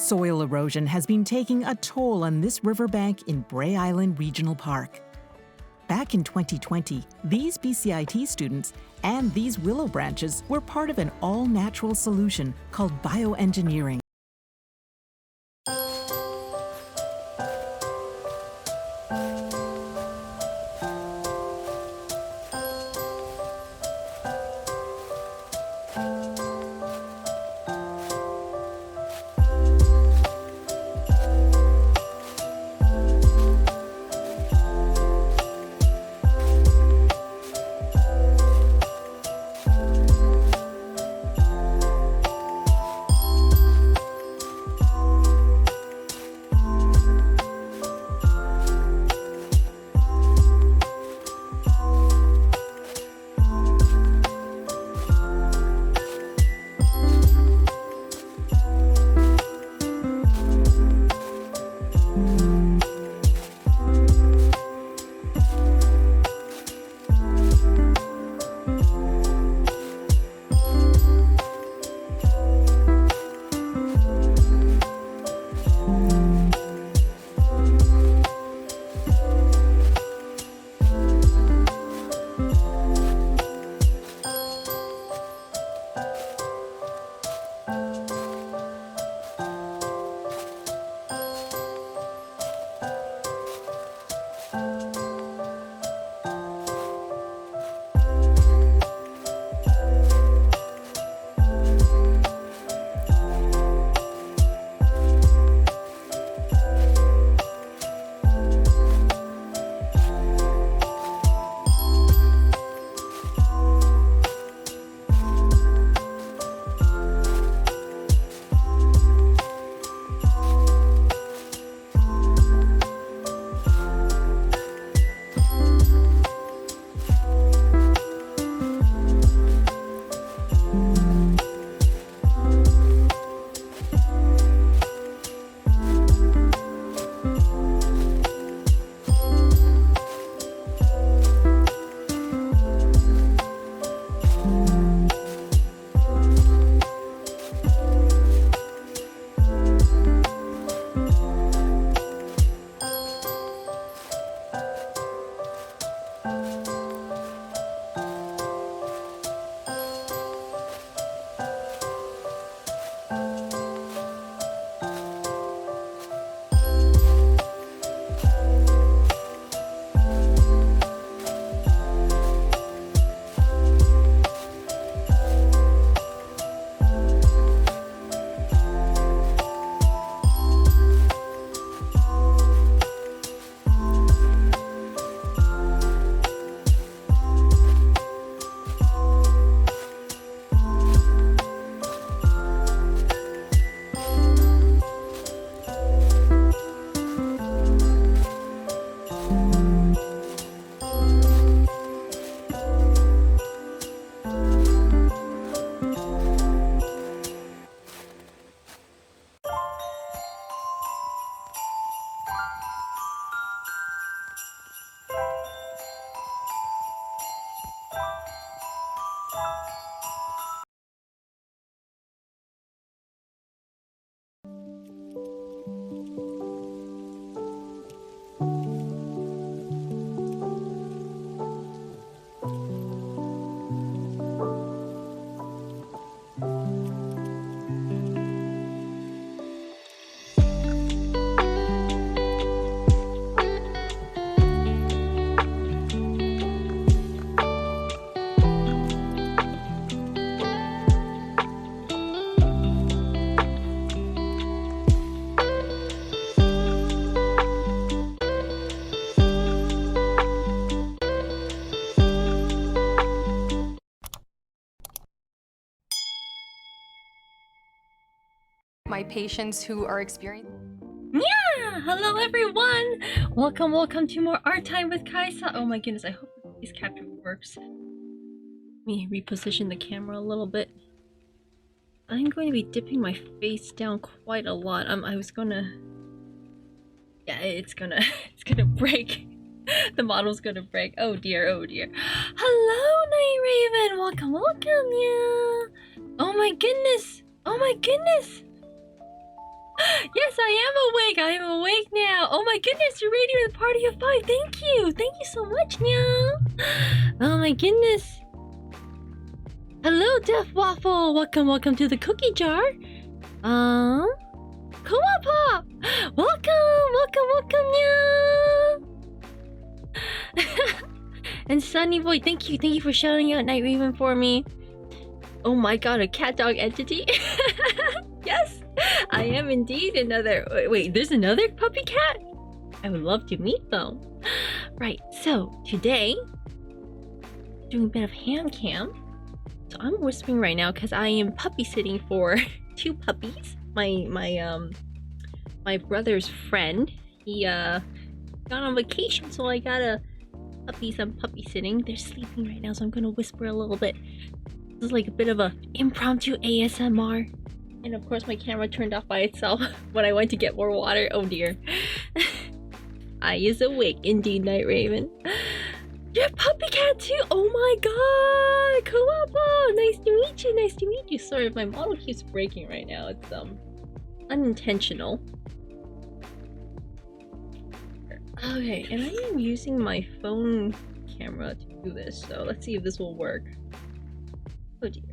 Soil erosion has been taking a toll on this riverbank in Bray Island Regional Park. Back in 2020, these BCIT students and these willow branches were part of an all-natural solution called bioengineering. patients who are experiencing. Yeah! Hello everyone! Welcome to more art time with Kaisa. Oh my goodness, I hope this capture works. Let me reposition the camera a little bit. I'm going to be dipping my face down quite a lot. I was gonna... Yeah, it's gonna break. The model's gonna break. Oh dear, oh dear. Hello, Night Raven! Welcome, yeah! Oh my goodness! Oh my goodness! Yes, I am awake now. Oh my goodness, you're radio in the party of 5. Thank you so much, Nya. Oh my goodness. Hello, Deaf Waffle. Welcome to the cookie jar. Koa Pop. Welcome, Nya. And Sunny Boy, thank you for shouting out Night Raven for me. Oh my god, a cat dog entity. Yes. I am indeed another. Wait, there's another puppy cat? I would love to meet them. Right, so today, doing a bit of Handcam. So I'm whispering right now because I am puppy sitting for 2 puppies. My brother's friend, he got on vacation, so I got a some puppy sitting. They're sleeping right now, so I'm gonna whisper a little bit. This is like a bit of a impromptu ASMR. And of course my camera turned off by itself when I went to get more water. Oh dear. I is awake indeed, Night Raven. You're a puppy cat too! Oh my god! Kuwapa! Nice to meet you. Sorry if my model keeps breaking right now. It's unintentional. Okay, and I am using my phone camera to do this, so let's see if this will work. Oh dear.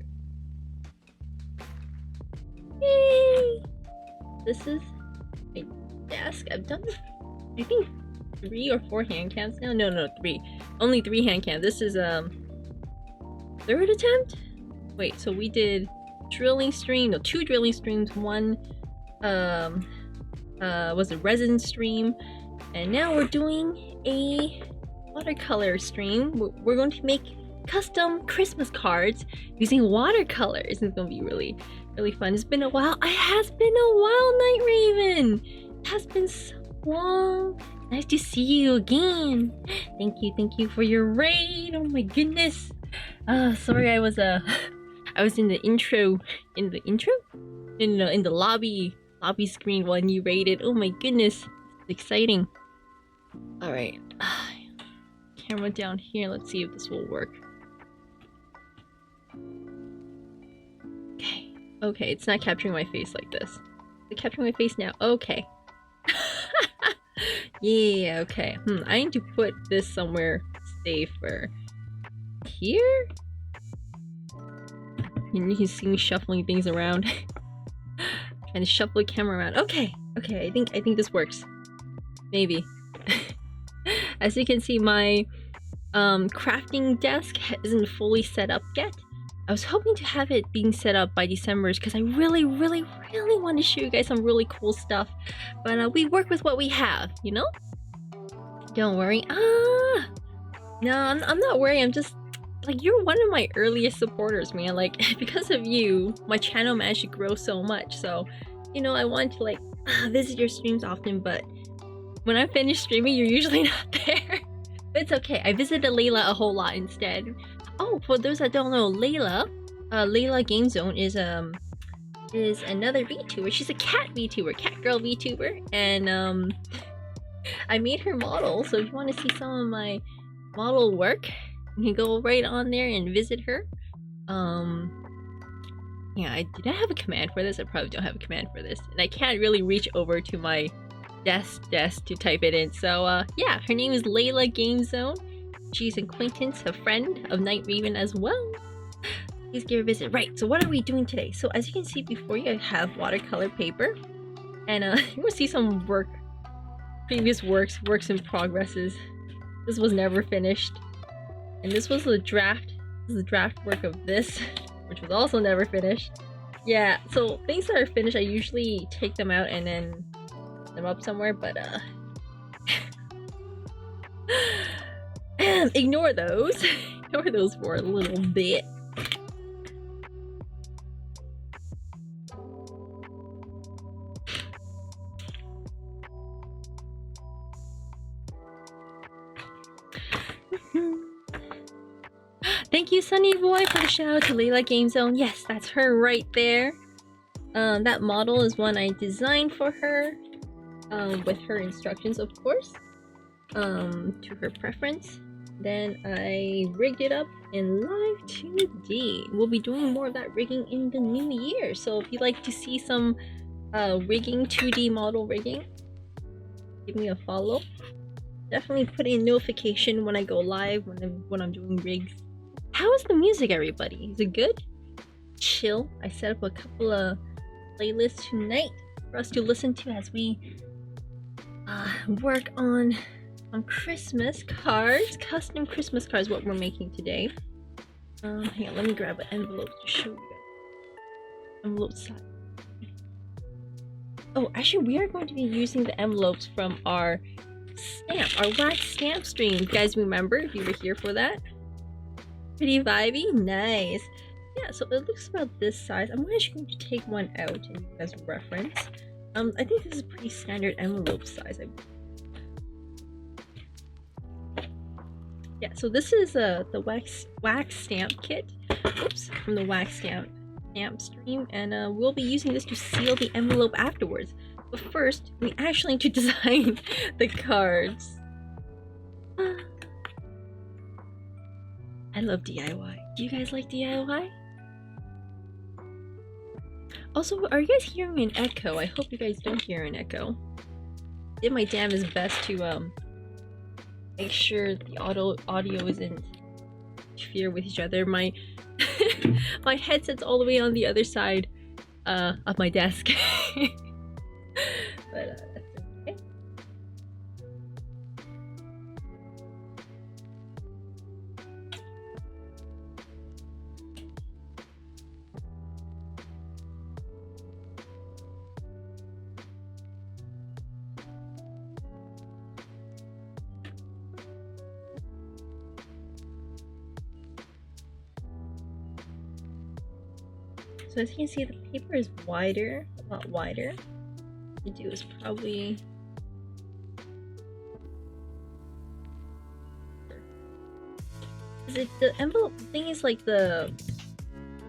Yay! This is my desk. I've done, I think, 3 or 4 hand cams now. No, 3. Only 3 hand cams. This is 3rd attempt. Wait, so we did drilling stream. No, 2 drilling streams. 1 was a resin stream, and now we're doing a watercolor stream. We're going to make custom Christmas cards using watercolors. It's gonna be really fun. It's been a while. It has been a while, Night Raven. It has been so long. Nice to see you again. Thank you for your raid. Oh my goodness. Sorry, I was in the intro. In the lobby screen when you raided. Oh my goodness, it's exciting. All right, camera down here. Let's see if this will work. Okay, it's not capturing my face like this. Is it capturing my face now? Okay. Yeah, okay. I need to put this somewhere safer. Here? And you can see me shuffling things around. Trying to shuffle the camera around. Okay, I think this works. Maybe. As you can see, my crafting desk isn't fully set up yet. I was hoping to have it being set up by December because I really want to show you guys some really cool stuff. But we work with what we have, you know? Don't worry. No, I'm not worried. I'm just like, you're one of my earliest supporters, man. Like, because of you, my channel managed to grow so much. So, you know, I want to like visit your streams often, but when I finish streaming, you're usually not there. But it's okay. I visited Layla a whole lot instead. Oh, for those that don't know, Layla Game Zone is another VTuber. She's a cat VTuber, cat girl VTuber, and I made her model. So if you want to see some of my model work, you can go right on there and visit her. Yeah, did I have a command for this? I probably don't have a command for this, and I can't really reach over to my desk to type it in. So yeah, her name is Layla Game Zone. She's an acquaintance, a friend of Night Raven as well. Please give her a visit. Right, so what are we doing today? So as you can see before you, I have watercolor paper. And you will see some previous works in progresses. This was never finished. And this was the draft. This is the draft work of this, which was also never finished. Yeah, so things that are finished, I usually take them out and then put them up somewhere, but ignore those. Ignore those for a little bit. Thank you, Sunny Boy, for the shout out to Layla Game Zone. Yes, that's her right there. That model is one I designed for her, with her instructions, of course, to her preference. Then I rigged it up in Live 2D. We'll be doing more of that rigging in the new year. So if you'd like to see some rigging, 2D model rigging, give me a follow. Definitely put in notification when I go live, when I'm doing rigs. How is the music, everybody? Is it good? Chill. I set up a couple of playlists tonight for us to listen to as we work on Christmas cards. Custom Christmas cards, what we're making today. Hang on, let me grab an envelope to show you guys. Envelope side. Oh, actually, we are going to be using the envelopes from our wax stamp stream. You guys remember if you were here for that? Pretty vibey, nice. Yeah, so it looks about this size. I'm actually going to take one out and use as reference. I think this is pretty standard envelope size. Yeah, so this is the wax stamp kit. Oops, from the wax stamp stream, and we'll be using this to seal the envelope afterwards. But first, we actually need to design the cards. I love DIY. Do you guys like DIY? Also, are you guys hearing an echo? I hope you guys don't hear an echo. Did my damnedest best to make sure the audio isn't interfere with each other. My my headset's all the way on the other side of my desk. But that's okay. So as you can see, the paper is wider, a lot wider. What you do is probably the envelope thing is like the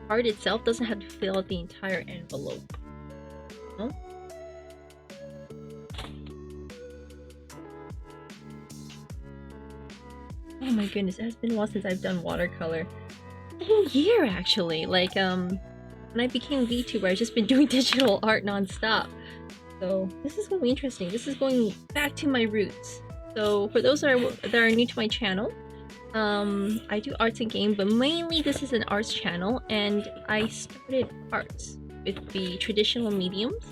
card itself doesn't have to fill out the entire envelope. No? Oh my goodness, it has been a while since I've done watercolor. A whole year actually. Like when I became VTuber, I've just been doing digital art non-stop. So this is going to be interesting. This is going back to my roots. So for those that are new to my channel, I do arts and games, but mainly this is an arts channel, and I started arts with the traditional mediums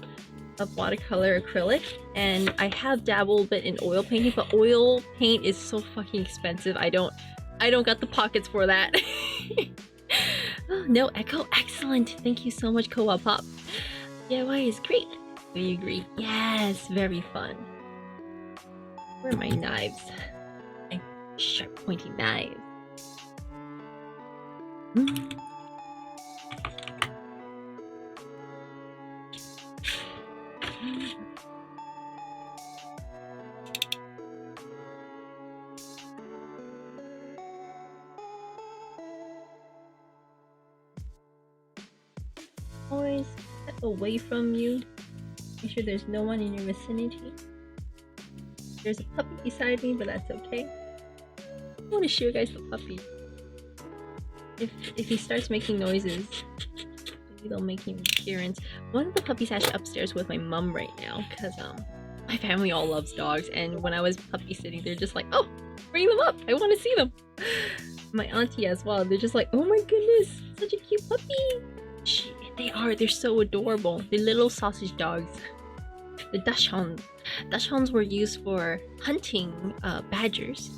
of watercolor, acrylic, and I have dabbled a bit in oil painting, but oil paint is so fucking expensive. I don't got the pockets for that. Oh, no echo, excellent. Thank you so much, Co-op Pop. DIY is great. We agree. Yes, very fun. Where are my knives? My sharp, pointy knives. Always step away from you. Make sure there's no one in your vicinity. There's a puppy beside me, but that's okay. I want to show you guys the puppy. If he starts making noises, maybe they'll make an appearance. One of the puppies actually upstairs with my mom right now, because my family all loves dogs, and when I was puppy sitting, they're just like, oh, bring them up, I want to see them. My auntie as well, they're just like, oh my goodness, such a cute puppy. They're so adorable. They're little sausage dogs. The dachshunds. Dachshunds were used for hunting badgers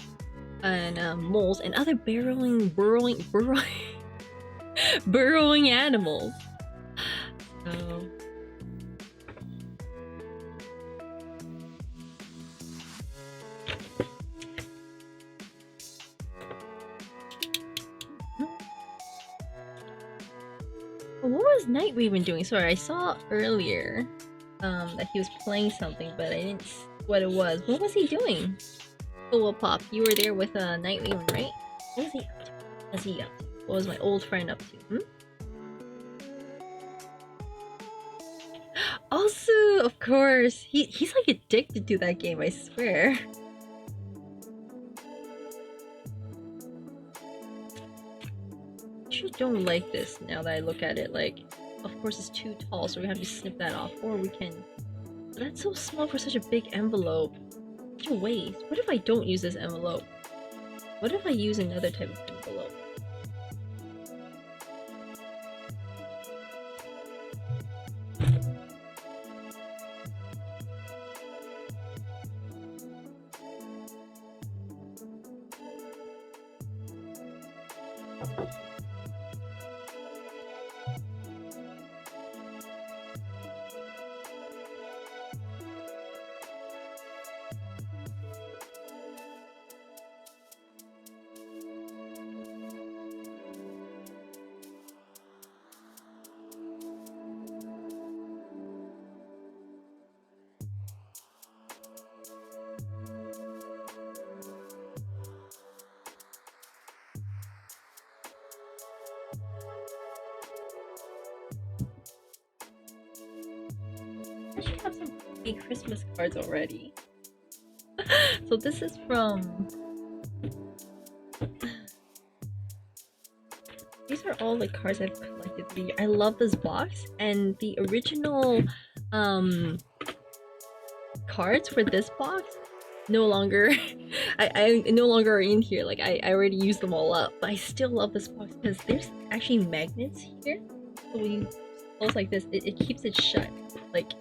and moles and other burrowing animals. So what was Nightweaven doing? Sorry, I saw earlier that he was playing something, but I didn't see what it was. What was he doing? Oh, well, Pop, you were there with Nightwing, right? What was he up to? What was he up to? What was my old friend up to? Hmm? Also, of course, he's like addicted to that game, I swear. I just don't like this now that I look at it. Like, of course it's too tall, so we have to snip that off, or we can... But that's so small for such a big envelope. Such a waste. What if I don't use this envelope? What if I use another type of envelope? I should have some big Christmas cards already. So this is from... These are all the cards I've collected through the year. I love this box, and the original cards for this box no longer I no longer are in here. Like I already used them all up, but I still love this box because there's actually magnets here. So when you close like this, it keeps it shut. Like,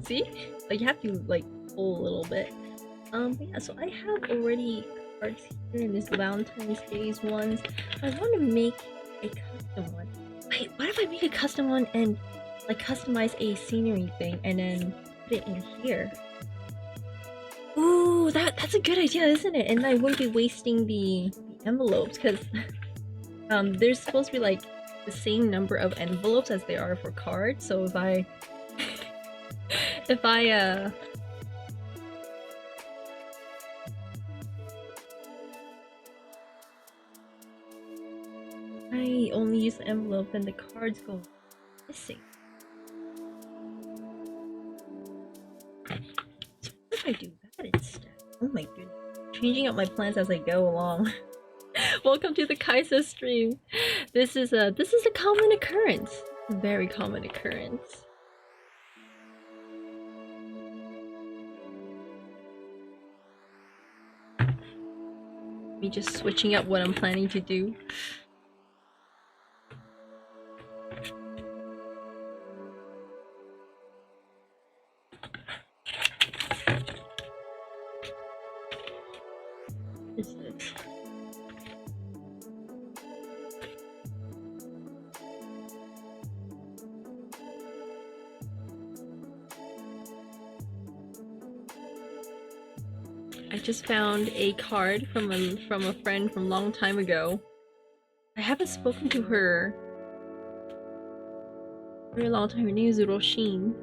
see? Like you have to like pull a little bit. But yeah, so I have already cards here in this Valentine's Day's ones. I want to make a custom one. Wait, what if I make a custom one and like customize a scenery thing and then put it in here? Ooh, that's a good idea, isn't it? And I won't be wasting the envelopes because there's supposed to be like the same number of envelopes as there are for cards. So if I I only use the envelope, then the cards go missing. So what if I do that instead? Oh my goodness. Changing up my plans as I go along. Welcome to the Kaisa stream. This is a common occurrence. A very common occurrence. Me just switching up what I'm planning to do. Is this? I just found a card from a friend from a long time ago. I haven't spoken to her for a long time. Her name is Roshin.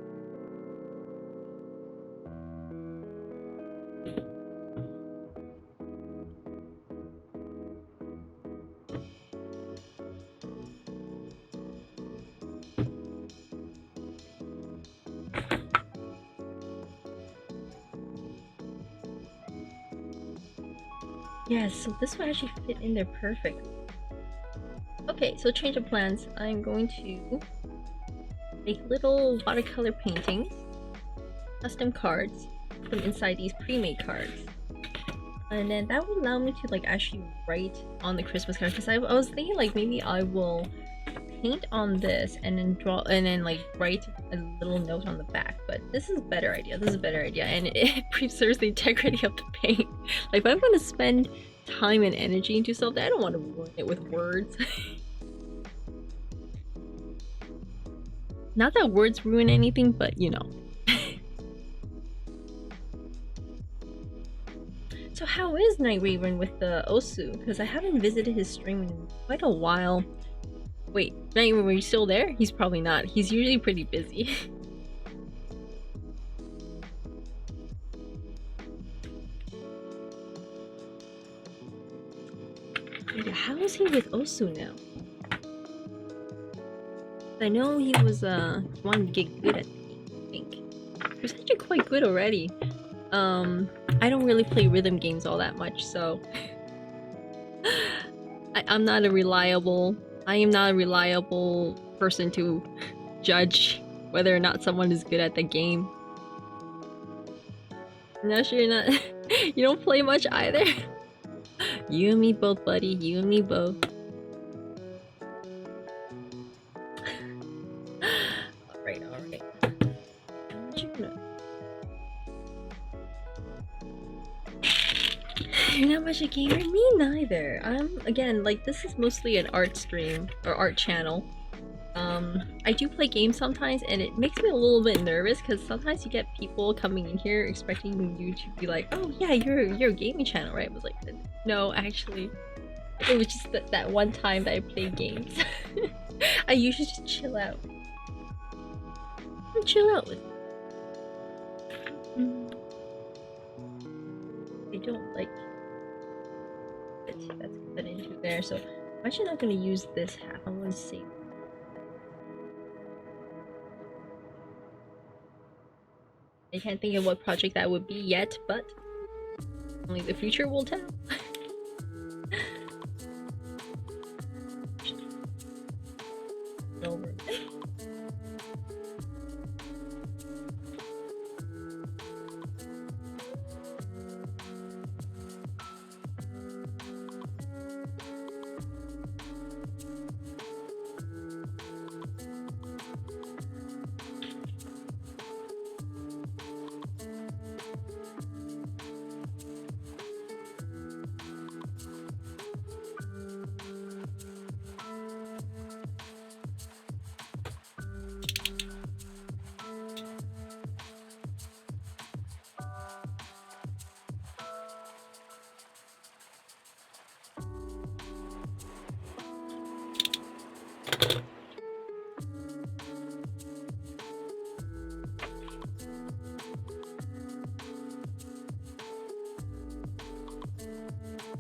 Yes, so this will actually fit in there perfect. Okay, so change of plans. I'm going to make little watercolor paintings, custom cards from inside these pre-made cards. And then that will allow me to like actually write on the Christmas card, because I was thinking like maybe I will paint on this and then draw and then like write a little note on the back. But this is a better idea. This is a better idea, and it preserves the integrity of the paint. Like if I'm gonna spend time and energy into something, I don't want to ruin it with words. Not that words ruin anything, but you know. So how is Night Raven with the Osu? Because I haven't visited his stream in quite a while. Wait, Night Raven, are you still there? He's probably not. He's usually pretty busy. Yeah, how is he with Osu now? I know he was wanting to get good at the game, I think. He was actually quite good already. I don't really play rhythm games all that much, so I am not a reliable person to judge whether or not someone is good at the game. No, sure you're not. You don't play much either. You and me both, buddy. You and me both. Alright, alright. You're not much a gamer? Me neither. Again, like, this is mostly an art stream, or art channel. I do play games sometimes, and it makes me a little bit nervous, because sometimes you get people coming in here expecting you to be like, oh yeah, you're a gaming channel, right? I was like, no, actually, it was just that one time that I played games. I usually just chill out. Chill out with I don't like it. That's put into there, so I'm actually not going to use this half. I'm going to save. I can't think of what project that would be yet, but only the future will tell. Over.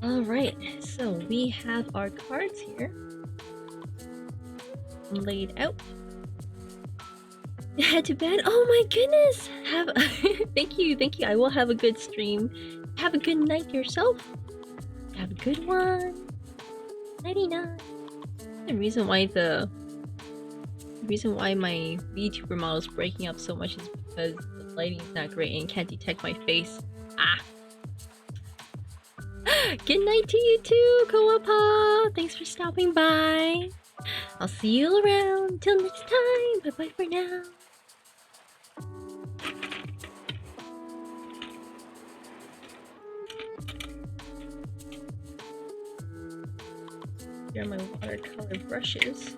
Alright, so we have our cards here laid out. Head to bed? Oh my goodness! Thank you. I will have a good stream. Have a good night yourself. Have a good one. Nighty-night. The reason why my VTuber model is breaking up so much is because the lighting is not great and can't detect my face. Ah! Good night to you too, Koapa! Thanks for stopping by. I'll see you around. Till next time. Bye-bye for now. Here are my watercolor brushes.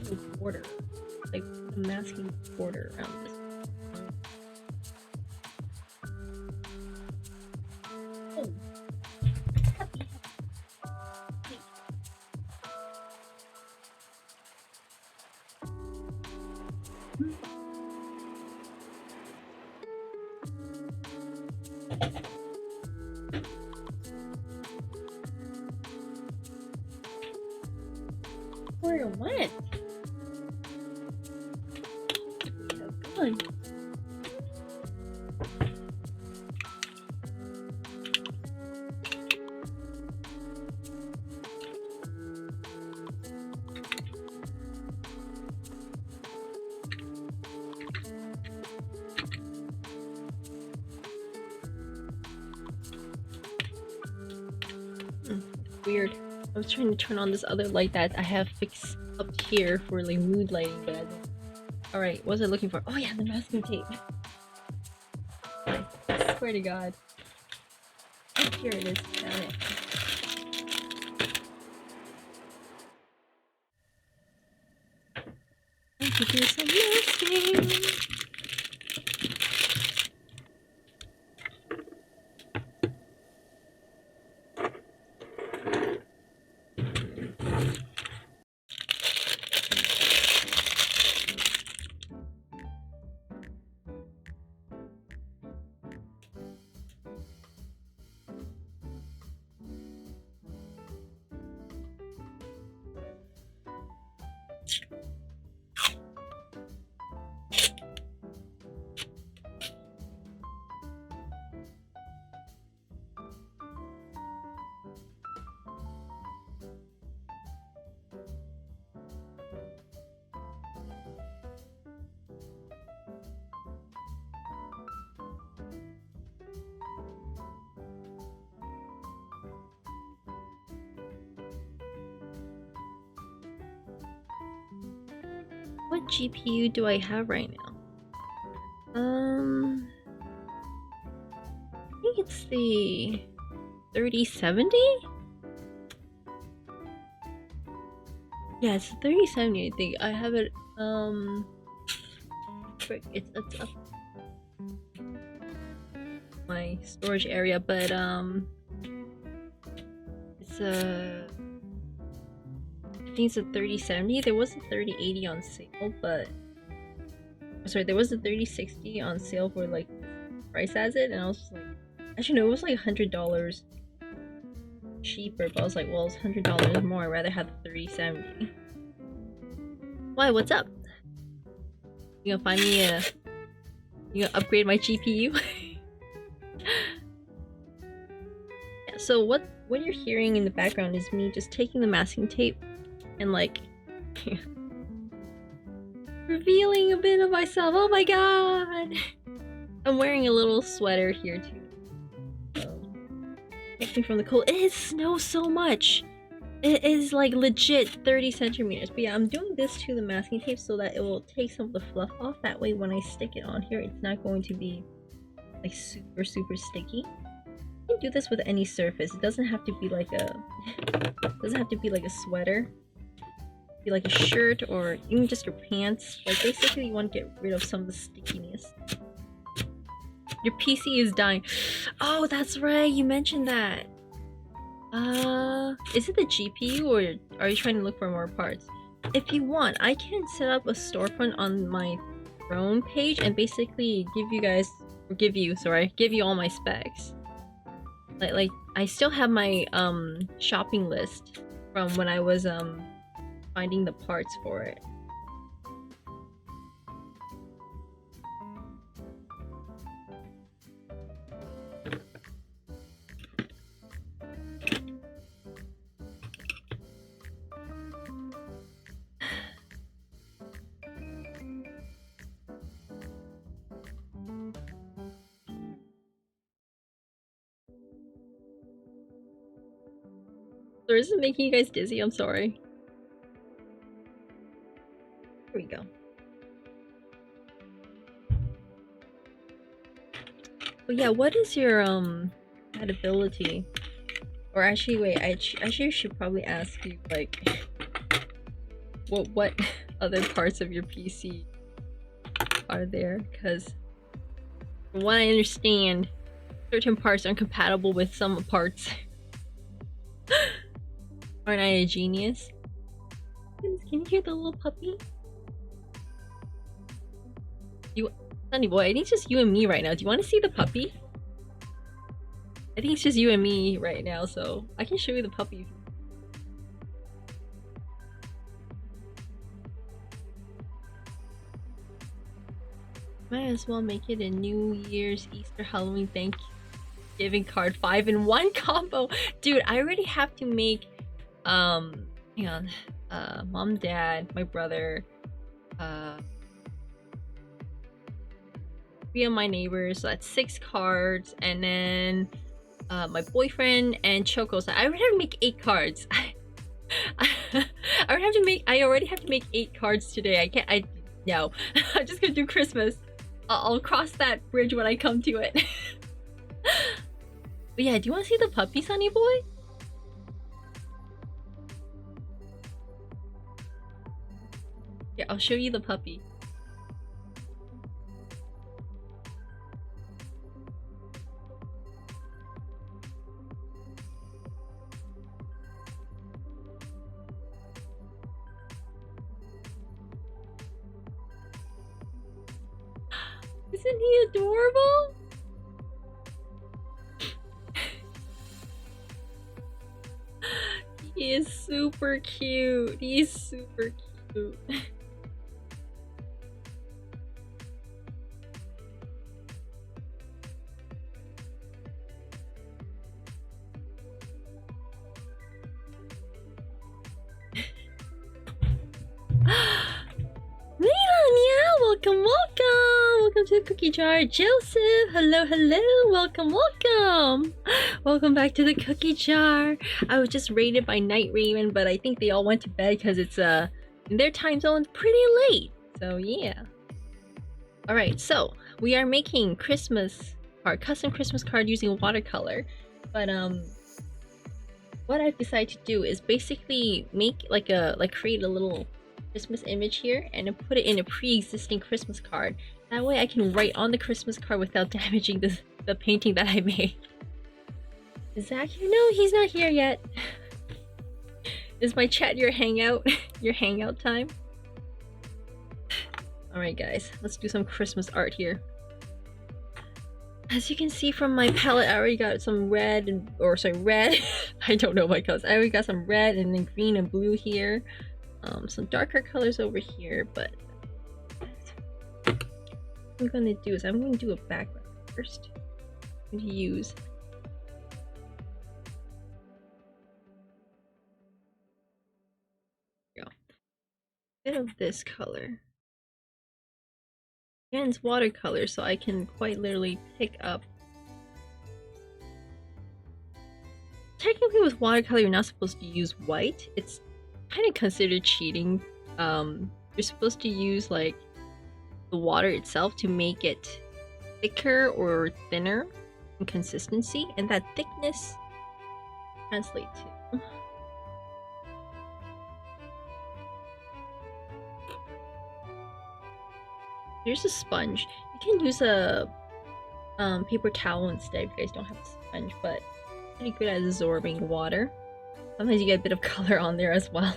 Is a border, like a masking border around this. Oh. Where it went? Good. Weird. I was trying to turn on this other light that I have fixed up here for like mood lighting, but I don't. Alright, what was I looking for? Oh yeah, the masking tape. I swear to God. Oh, here it is. Found it. to do some masking. What GPU do I have right now? I think it's the 3070? Yeah, it's 3070, I think. I have it, frick, it's up my storage area, but, it's a... I think it's a 3070. There was a 3080 on sale, but sorry, there was a 3060 on sale for like price as it, and I was just like, actually no, it was like $100 cheaper, but I was like, well, it's $100 more. I'd rather have the 3070. Why? What's up? You gonna find me a? You gonna upgrade my GPU? Yeah, so what you're hearing in the background is me just taking the masking tape and like revealing a bit of myself. Oh my god! I'm wearing a little sweater here too. Protecting from the cold. It snows so much. It is like legit 30 centimeters. But yeah, I'm doing this to the masking tape so that it will take some of the fluff off. That way when I stick it on here, it's not going to be like super sticky. You can do this with any surface. It doesn't have to be like a sweater. Be like a shirt or even just your pants. Like basically you want to get rid of some of the stickiness. Your PC is dying. Oh, that's right, you mentioned that. Is it the GPU or are you trying to look for more parts? If you want, I can set up a storefront on my Throne page and basically give you all my specs. Like I still have my shopping list from when I was finding the parts for it. Or is it making you guys dizzy? I'm sorry. Here we go. But yeah, what is your compatibility? Or actually, wait, I actually should probably ask you like what other parts of your PC are there? Because from what I understand, certain parts are incompatible with some parts. Aren't I a genius? Can you hear the little puppy? Sunny boy, I think it's just you and me right now. Do you want to see the puppy? I think it's just you and me right now, so I can show you the puppy. Might as well make it a New Year's, Easter, Halloween, Thanksgiving card 5-in-1 combo. Dude, I already have to make hang on. Mom, dad, my brother, 3 of my neighbors, so that's 6 cards, and then my boyfriend and Choco. So I already have to make 8 cards. I already have to make 8 cards today. No. I'm just gonna do Christmas. I'll cross that bridge when I come to it. But yeah, do you want to see the puppy, Sunny boy? Here, I'll show you the puppy. Isn't he adorable? He is super cute. He's super cute. Welcome, welcome! Welcome to the cookie jar. Joseph, hello, hello, welcome, welcome! Welcome back to the cookie jar. I was just raided by Night Raven, but I think they all went to bed because it's in their time zone pretty late. So yeah. Alright, so we are making custom Christmas card using watercolor. But what I've decided to do is basically make create a little Christmas image here and then put it in a pre-existing Christmas card. That way I can write on the Christmas card without damaging the painting that I made. Is Zach here? No, he's not here yet. Is my chat your hangout? Your hangout time? Alright guys, let's do some Christmas art here. As you can see from my palette, I already got some red red. I don't know my colors. I already got some red and then green and blue here. Some darker colors over here, but what I'm gonna do is I'm going to do a background first. I'm going to use a bit of this color. And it's watercolor, so I can quite literally pick up. Technically with watercolor you're not supposed to use white. It's kind of considered cheating. You're supposed to use like the water itself to make it thicker or thinner in consistency, and that thickness translate to here's a sponge. You can use a paper towel instead if you guys don't have a sponge, but it's pretty good at absorbing water. Sometimes you get a bit of color on there as well.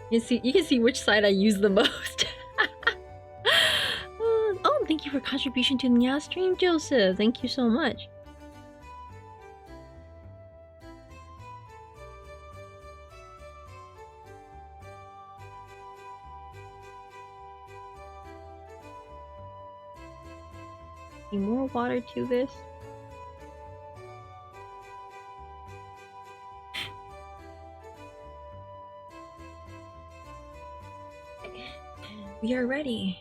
You can see which side I use the most. Oh, thank you for contribution to the stream, Joseph. Thank you so much. Need more water to this. We are ready.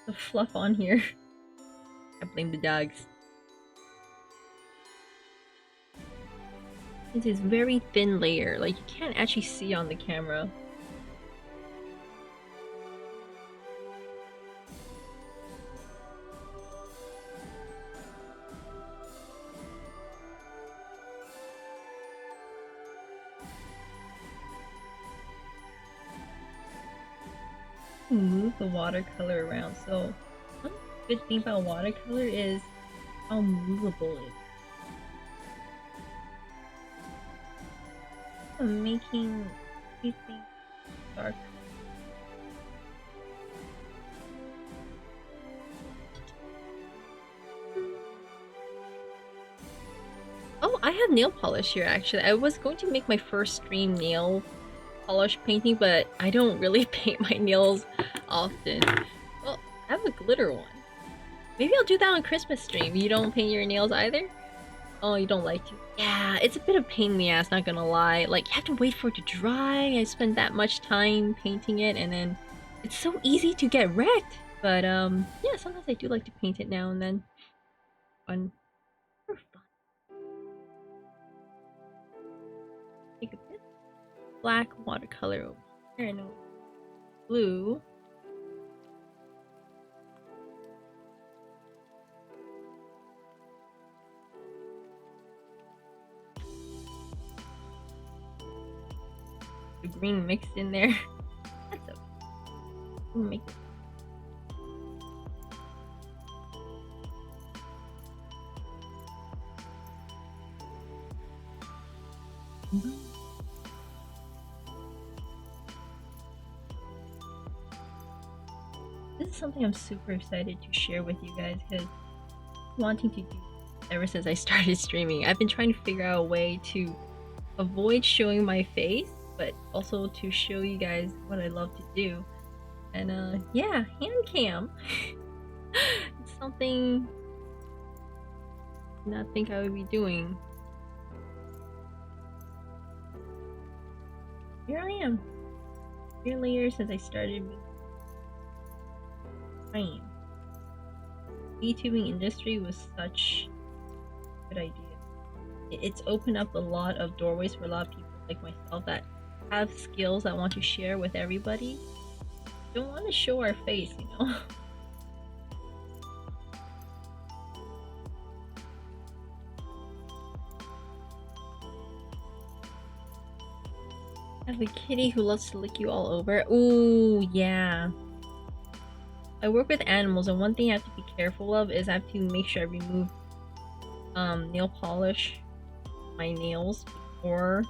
The fluff on here. I blame the dogs. It is very thin layer, like you can't actually see on the camera. Move the watercolor around. So one good thing about watercolor is how movable it is. I'm making everything dark. Oh, I have nail polish here actually. I was going to make my first stream nail polish painting, but I don't really paint my nails often. Well, I have a glitter one. Maybe I'll do that on Christmas stream. You don't paint your nails either? Oh, you don't like to? Yeah, it's a bit of a pain in the ass, not gonna lie. Like, you have to wait for it to dry. I spend that much time painting it, and then it's so easy to get wrecked. But, yeah, sometimes I do like to paint it now and then. Fun. For fun. Take a bit of black watercolor over here and blue. the green mixed in there. That's okay. We'll make it. This is something I'm super excited to share with you guys because wanting to do ever since I started streaming. I've been trying to figure out a way to avoid showing my face, but also to show you guys what I love to do. And yeah, Handcam. It's something I did not think I would be doing. Here I am. A year later since I started playing. The YouTubing industry was such a good idea. It's opened up a lot of doorways for a lot of people like myself that have skills that want to share with everybody. Don't want to show our face, you know? I have a kitty who loves to lick you all over. Ooh, yeah. I work with animals, and one thing I have to be careful of is I have to make sure I remove nail polish my nails before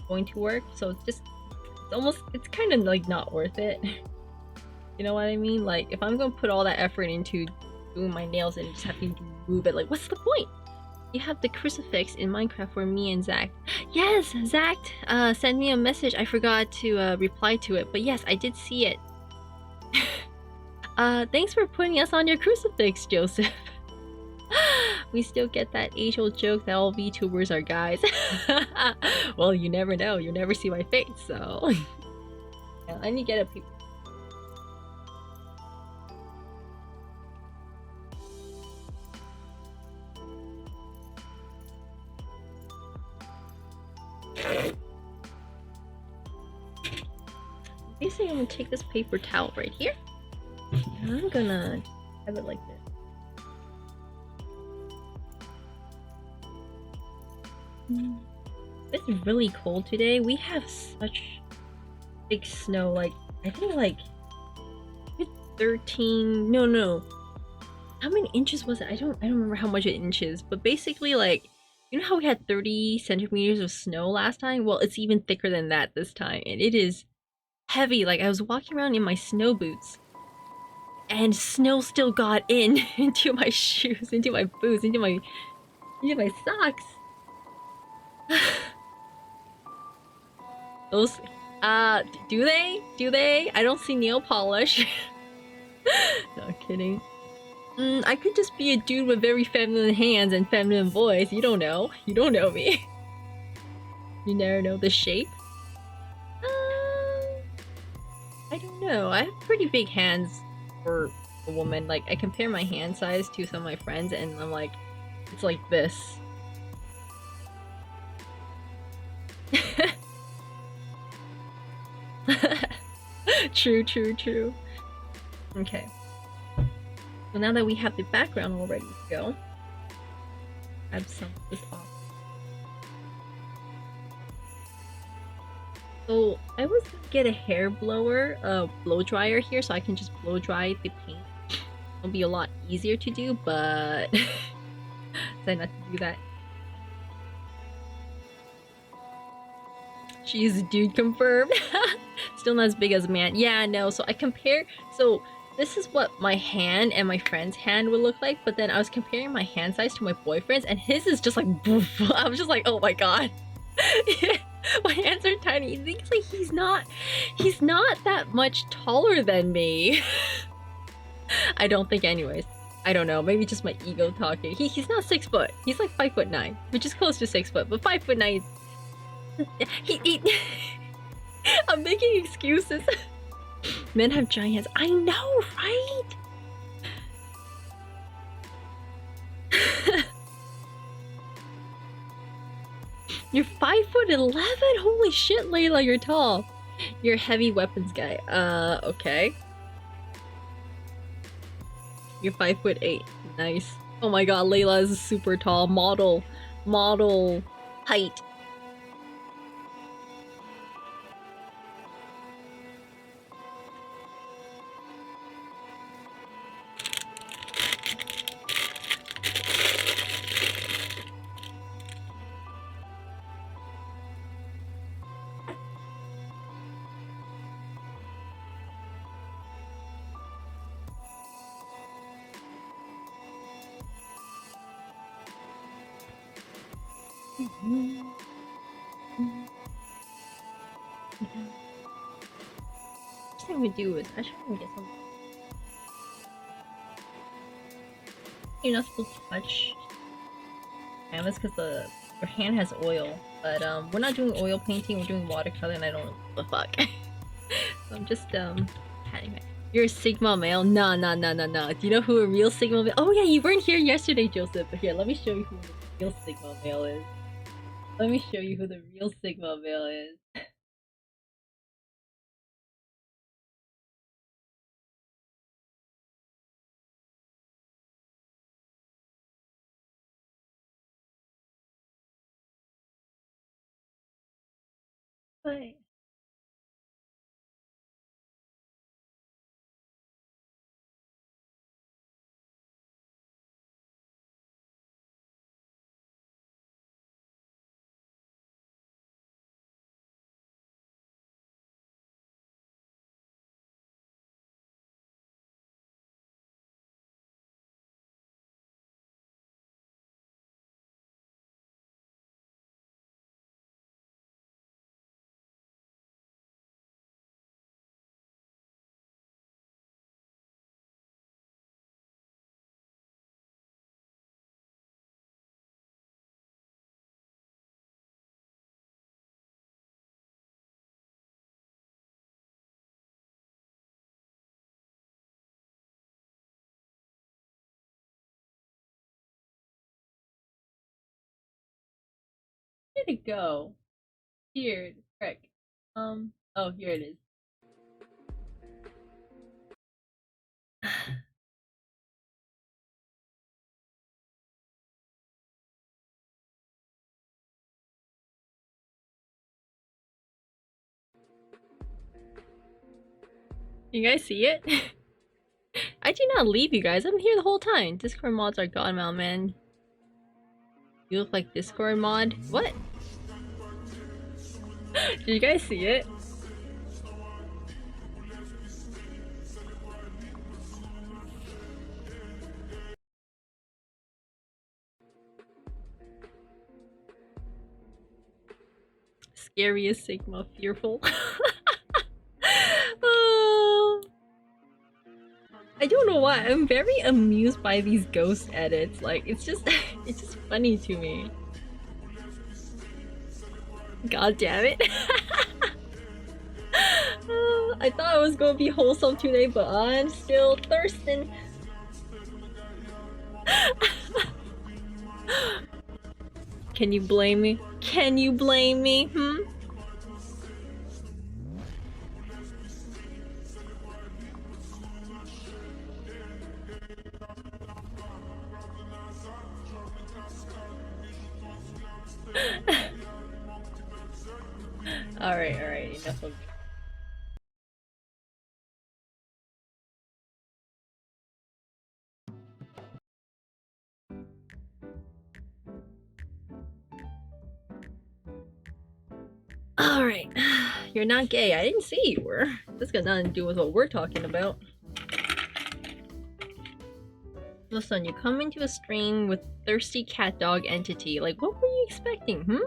going to work. So it's kind of like not worth it. You know what I mean? Like if I'm gonna put all that effort into doing my nails and just having to remove it, like what's the point? You have the crucifix in Minecraft for me and Zach. Yes, Zach sent me a message. I forgot to reply to it, but yes, I did see it. Thanks for putting us on your crucifix, Joseph. We still get that age-old joke that all VTubers are guys. Well, you never know. You never see my face, so... Yeah, I need to get a people. Basically, I'm gonna take this paper towel right here. And I'm gonna have it like this. It's really cold today. We have such big snow. Like, I think like 13. No. How many inches was it? I don't remember how much in inches. But basically, like, you know how we had 30 centimeters of snow last time? Well, it's even thicker than that this time, and it is heavy. Like I was walking around in my snow boots, and snow still got in into my shoes, into my boots, into my socks. Those, do they? I don't see nail polish. Not kidding. I could just be a dude with very feminine hands and feminine voice. You don't know. You don't know me. You never know the shape. I don't know. I have pretty big hands for a woman. Like, I compare my hand size to some of my friends, and I'm like, it's like this. True. Okay. So now that we have the background all ready to go, I have some of this off. So I was gonna get a hair blower, blow dryer here, so I can just blow dry the paint. It'll be a lot easier to do, but decided not to do that. She's dude confirmed. Still not as big as man. Yeah, no. So I compare. So this is what my hand and my friend's hand would look like, but then I was comparing my hand size to my boyfriend's, and his is just like boof. I was just like, oh my god. My hands are tiny. It's like he's not that much taller than me. I don't think, anyways. I don't know. Maybe just my ego talking. He's not 6 foot. He's like 5'9", which is close to 6 foot, but 5'9". He I'm making excuses. Men have giant hands. I know, right? You're 5'11". Holy shit, Layla, you're tall. You're a heavy weapons guy. Okay. You're 5'8". Nice. Oh my god, Layla is super tall. Model height. First thing we do is I should get some. You're not supposed to touch canvas because your hand has oil. But we're not doing oil painting. We're doing watercolor, and I don't know what the fuck. So I'm just patting my. You're a Sigma male? No. Do you know who a real Sigma male? Oh yeah, you weren't here yesterday, Joseph. But here, let me show you who the real Sigma male is. Let me show you who the real Sigma male is. Wait. Where did it go? Here, frick. Oh, here it is. You guys see it? I did not leave you guys. I'm here the whole time. Discord mods are gone now, man. You look like Discord mod? What? Did you guys see it? Scariest Sigma, fearful. Oh. I don't know why. I'm very amused by these ghost edits. Like it's just funny to me. God damn it. I thought I was gonna be wholesome today, but I'm still thirsting. Can you blame me? Can you blame me? Alright, enough of. Alright, you're not gay. I didn't see you were. This got nothing to do with what we're talking about. Listen, you come into a stream with thirsty cat dog entity. Like, what were you expecting,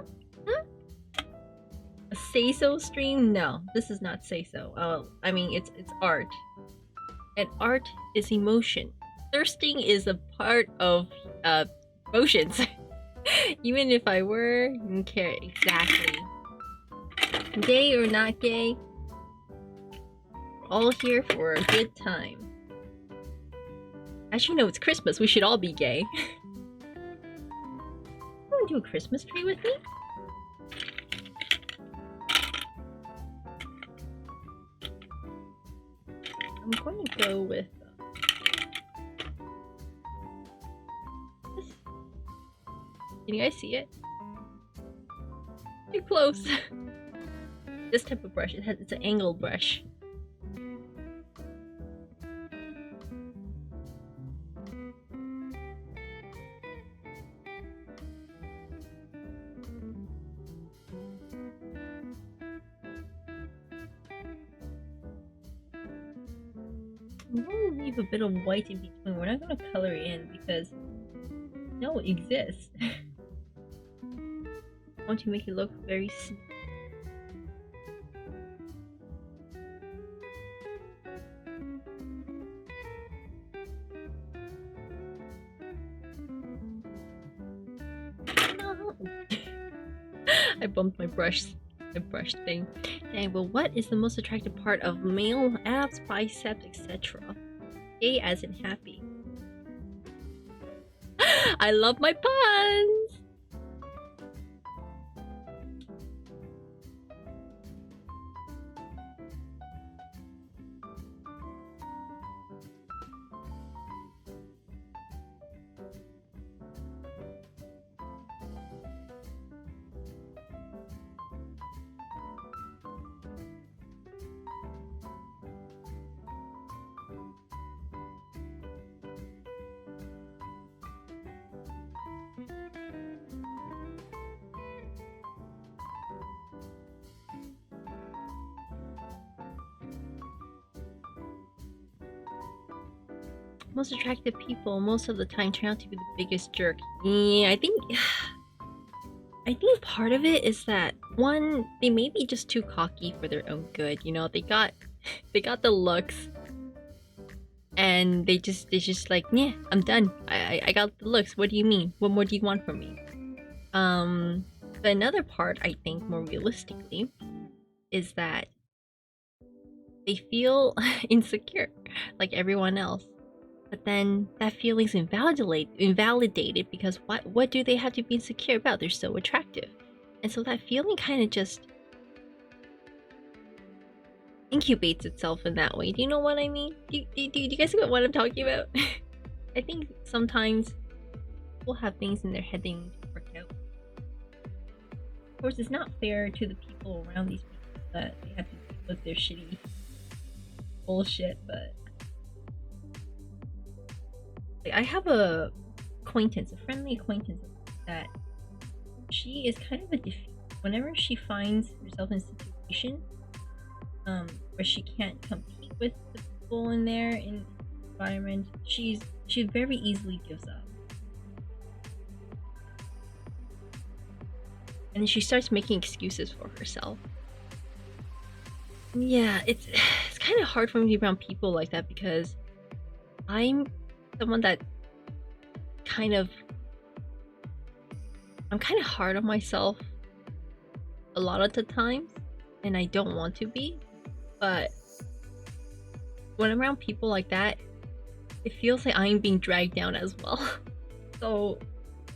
A say-so stream? No, this is not say-so. I mean, it's art. And art is emotion. Thirsting is a part of, emotions. Even if I were, you don't care exactly. Gay or not gay, we're all here for a good time. Actually, no, it's Christmas. We should all be gay. You wanna do a Christmas tree with me? I'm going to go with this. Can you guys see it? Too close. This type of brush, it's an angled brush. I'm going to leave a bit of white in between. We're not going to color it in because no, it exists. I want to make it look very smooth. No. I bumped my brush thing. Dang, but what is the most attractive part of male abs, biceps, etc.? Gay as in happy. I love my puns! Most attractive people most of the time turn out to be the biggest jerk. Yeah, I think part of it is that one, they may be just too cocky for their own good. You know, they got the looks, and they just like, yeah, I'm done. I got the looks. What do you mean? What more do you want from me? But another part, I think, more realistically, is that they feel insecure, like everyone else. But then that feeling's invalidated because what do they have to be insecure about? They're so attractive. And so that feeling kind of just incubates itself in that way. Do you know what I mean? Do you guys get what I'm talking about? I think sometimes people have things in their head they need to work out. Of course, it's not fair to the people around these people that they have to deal with their shitty bullshit, but I have a friendly acquaintance that she is kind of a defeat. Whenever she finds herself in a situation where she can't compete with the people in there in the environment, she very easily gives up. And then she starts making excuses for herself. Yeah, it's kind of hard for me to be around people like that because I'm someone that I'm kind of hard on myself a lot of the times, and I don't want to be, but when I'm around people like that, it feels like I'm being dragged down as well. So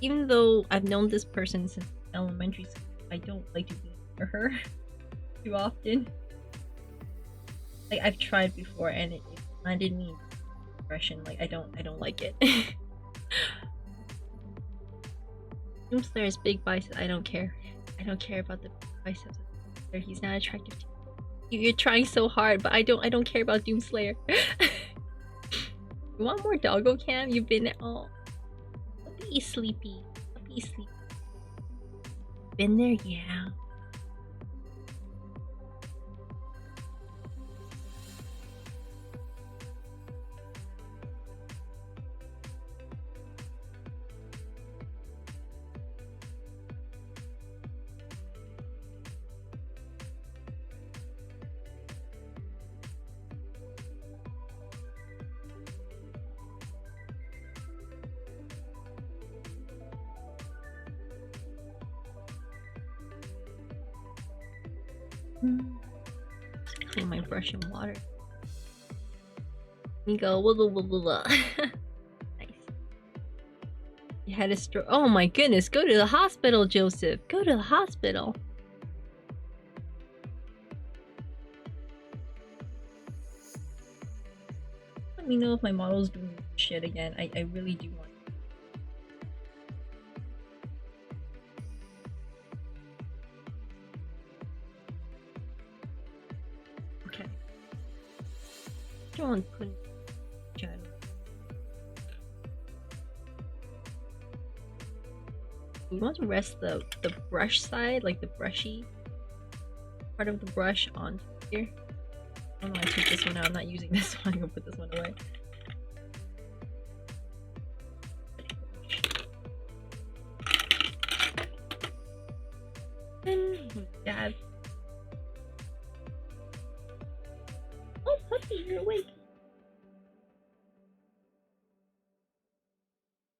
even though I've known this person since elementary school, I don't like to be near her too often. Like, I've tried before and it landed me depression. Like, I don't like it. Doomslayer's big biceps. I don't care. I don't care about the biceps. He's not attractive to me. You're trying so hard, but I don't care about Doomslayer. You want more doggo cam? You've been I'll be sleepy. Been there, yeah. Clean my brush in water. You go Nice. You had a stroke. Oh my goodness, go to the hospital, Joseph. Go to the hospital. Let me know if my model's doing shit again. I really do want. Don't put channel. We want to rest the brush side, like the brushy part of the brush on here. Oh no, I took this one out. I'm not using this one. I'm gonna put this one away.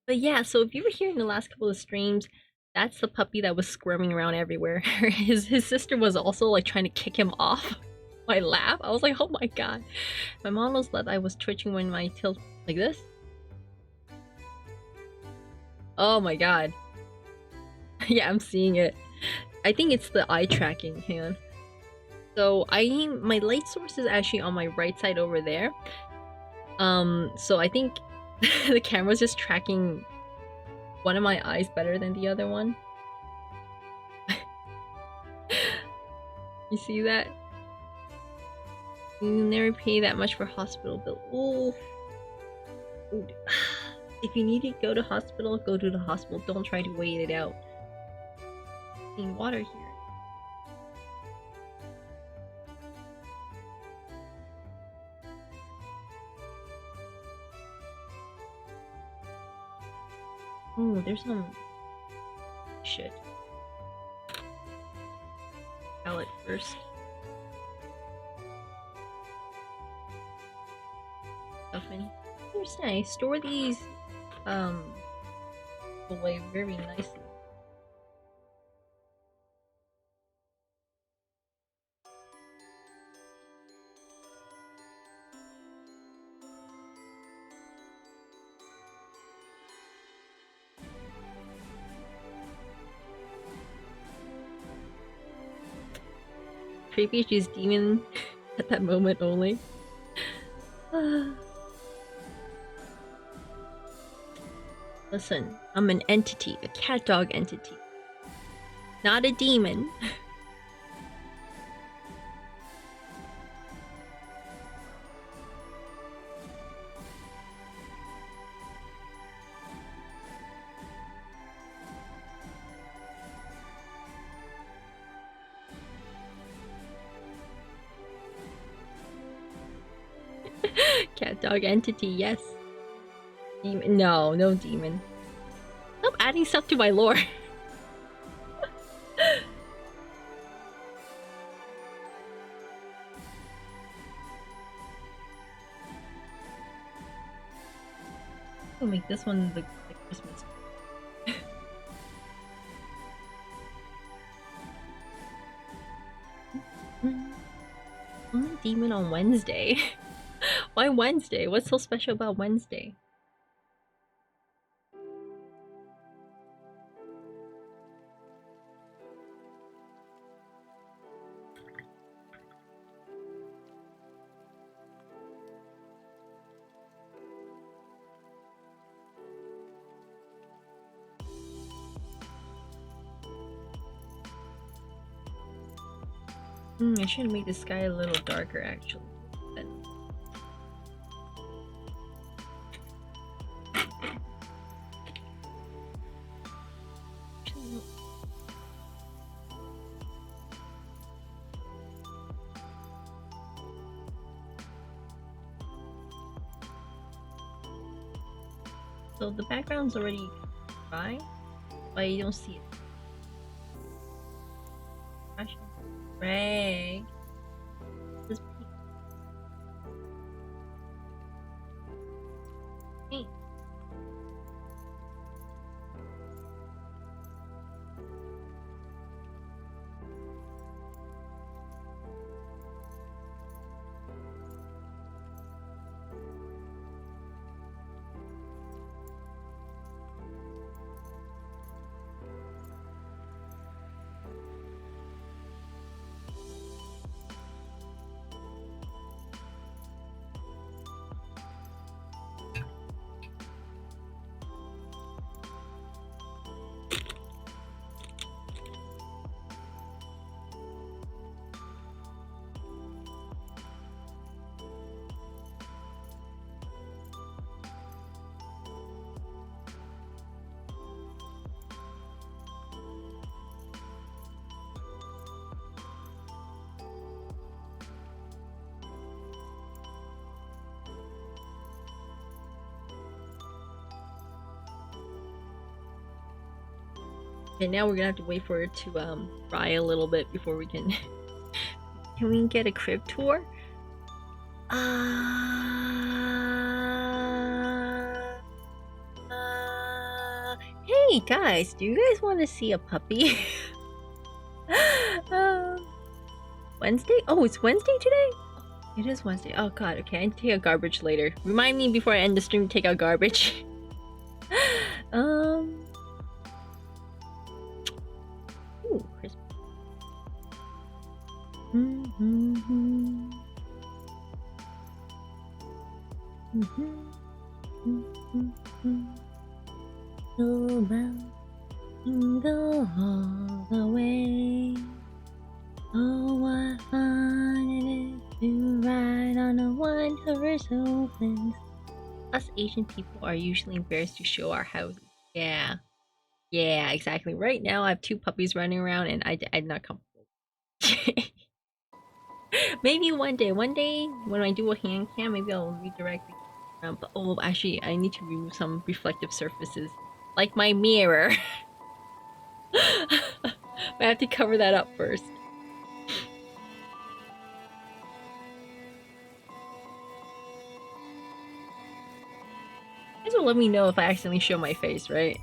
But yeah, so if you were here in the last couple of streams, that's the puppy that was squirming around everywhere. His sister was also like trying to kick him off my lap. I was like, oh my god. My model's left eye was twitching when my tail like this. Oh my god. Yeah, I'm seeing it. I think it's the eye tracking. Hang on. So my light source is actually on my right side over there. So I think the camera's just tracking one of my eyes better than the other one. You see that? You never pay that much for hospital bill. Ooh. Ooh. If you need to go to hospital, go to the hospital. Don't try to wait it out. Need water here. Oh, there's some shit. Palette first. Stuff in. Here's nice. Store these away very nicely. Creepy, she's demon at that moment only. Listen, I'm an entity, a cat dog entity. Not a demon. Cat dog entity, yes. Demon. No, no demon. Stop adding stuff to my lore. I'll make this one the Christmas. Only demon on Wednesday. Why Wednesday? What's so special about Wednesday? I should make the sky a little darker actually. But... So the background's already dry, but you don't see it. Greg. This hey. Okay, now we're gonna have to wait for it to dry a little bit before we can. Can we get a crib tour? I... Hey guys, do you guys want to see a puppy? Wednesday? Oh, it's Wednesday today? It is Wednesday. Oh god, okay, I need to take out garbage later. Remind me before I end the stream to take out garbage. Ooh, Christmas. Go round and go all the way. Oh, what fun it is to ride on a one-horse open. Us Asian people are usually embarrassed to show our houses. Yeah. Yeah, exactly. Right now, I have 2 puppies running around and I'm not comfortable. Maybe one day when I do a hand cam, maybe I'll redirect the camera. But oh, actually, I need to remove some reflective surfaces, like my mirror. I have to cover that up first. You guys will let me know if I accidentally show my face, right?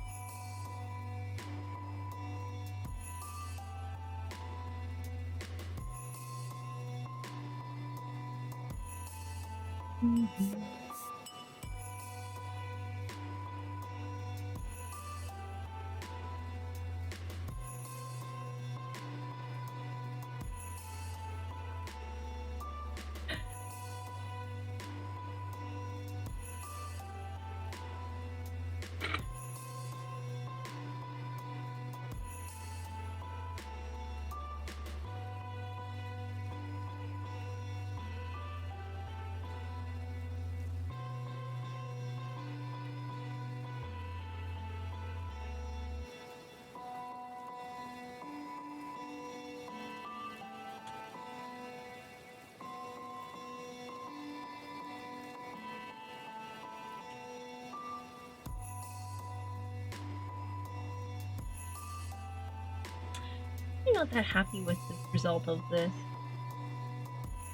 I'm not that happy with the result of this.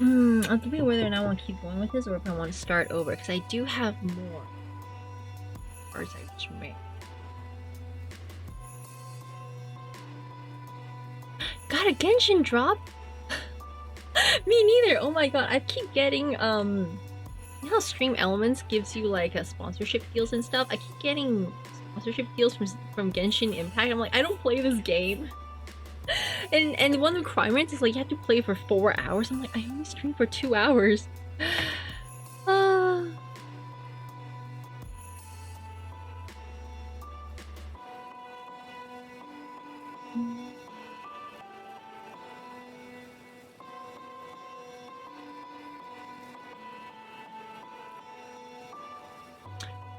I have to be whether or not I want to keep going with this or if I want to start over, because I do have more cards I wish made. Got a Genshin drop? Me neither! Oh my god, I keep getting, you know how Stream Elements gives you, like, a sponsorship deals and stuff? I keep getting sponsorship deals from Genshin Impact. I'm like, I don't play this game. And one of the requirements is like you have to play for 4 hours. I'm like, I only stream for 2 hours.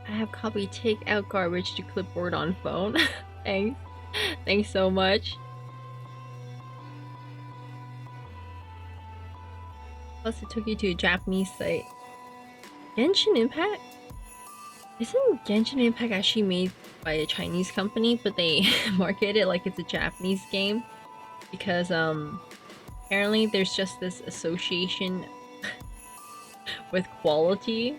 I have copy take out garbage to clipboard on phone. Thanks. Thanks so much. Plus it took you to a Japanese site. Genshin Impact? Isn't Genshin Impact actually made by a Chinese company, but they market it like it's a Japanese game? Because apparently there's just this association with quality.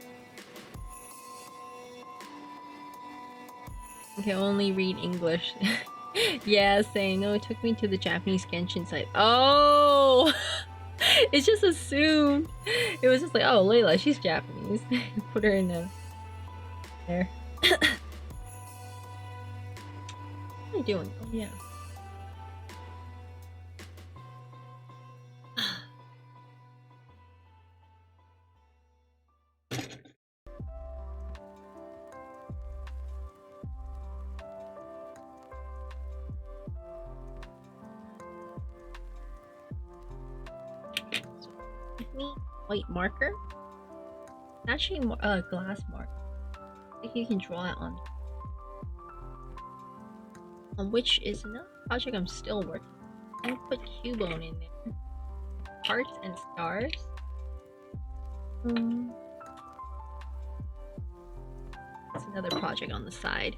I can only read English. Yeah, saying no, it took me to the Japanese Genshin site. Oh! It's just assumed. It was just like, oh, Layla, she's Japanese. Put her in there. What are you doing? Oh, yeah. Me, white marker. Actually, glass marker. I think you can draw it on which is another project I'm still working on. I put Cubone in there. Hearts and stars. That's another project on the side.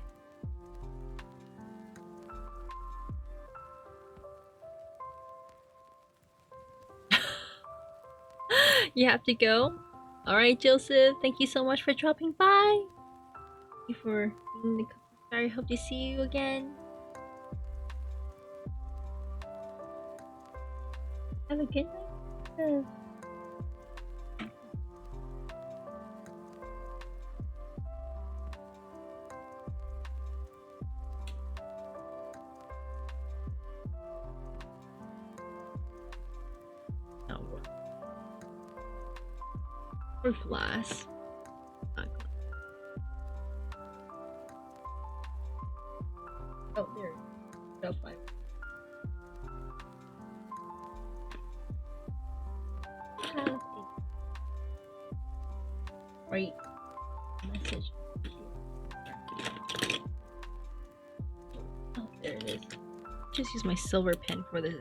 You have to go? Alright, Joseph, thank you so much for dropping by. Thank you for being the Sorry, hope to see you again. Have a good night. Oh, or glass. Not glass. Oh, there. Go fine. Right message. Oh, there it is. Just use my silver pen for this.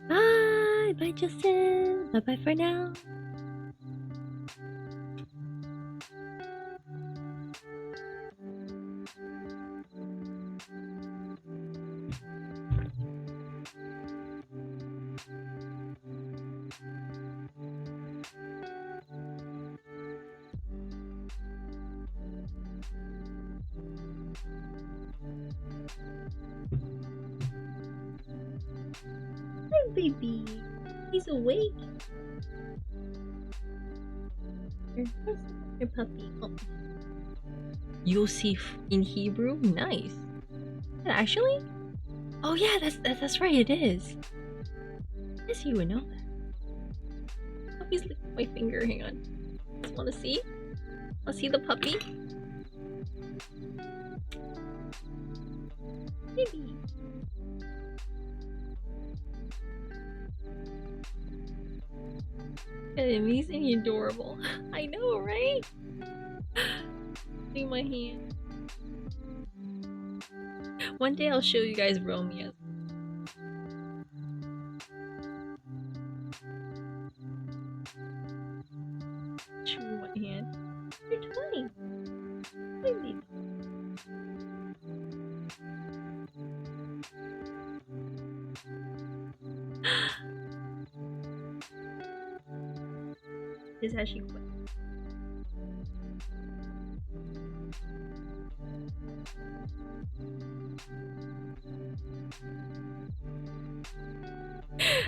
Bye, bye, Justin. Bye, bye for now. Hi, baby. He's awake. Your puppy. Oh. Yosef in Hebrew? Nice. Yeah, actually? Oh yeah, that's right, it is. Yes, you would know that. Puppy's licking my finger, hang on. Just wanna see? Wanna see the puppy? Baby. Amazing, adorable. I know, right? See my hand. One day I'll show you guys Romeo. Show you my hand. You're 20. Baby. This is how she quit.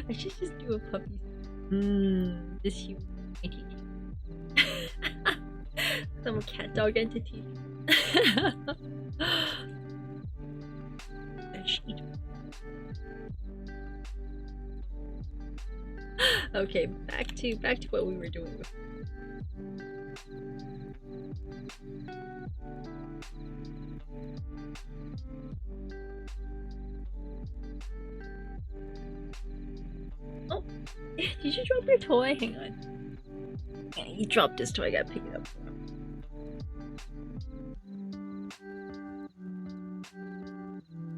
I should just do a puppy. This human entity. I'm a cat dog entity. Okay, back to what we were doing before. Oh, did you drop your toy? Hang on. Yeah, he dropped his toy. I gotta pick it up.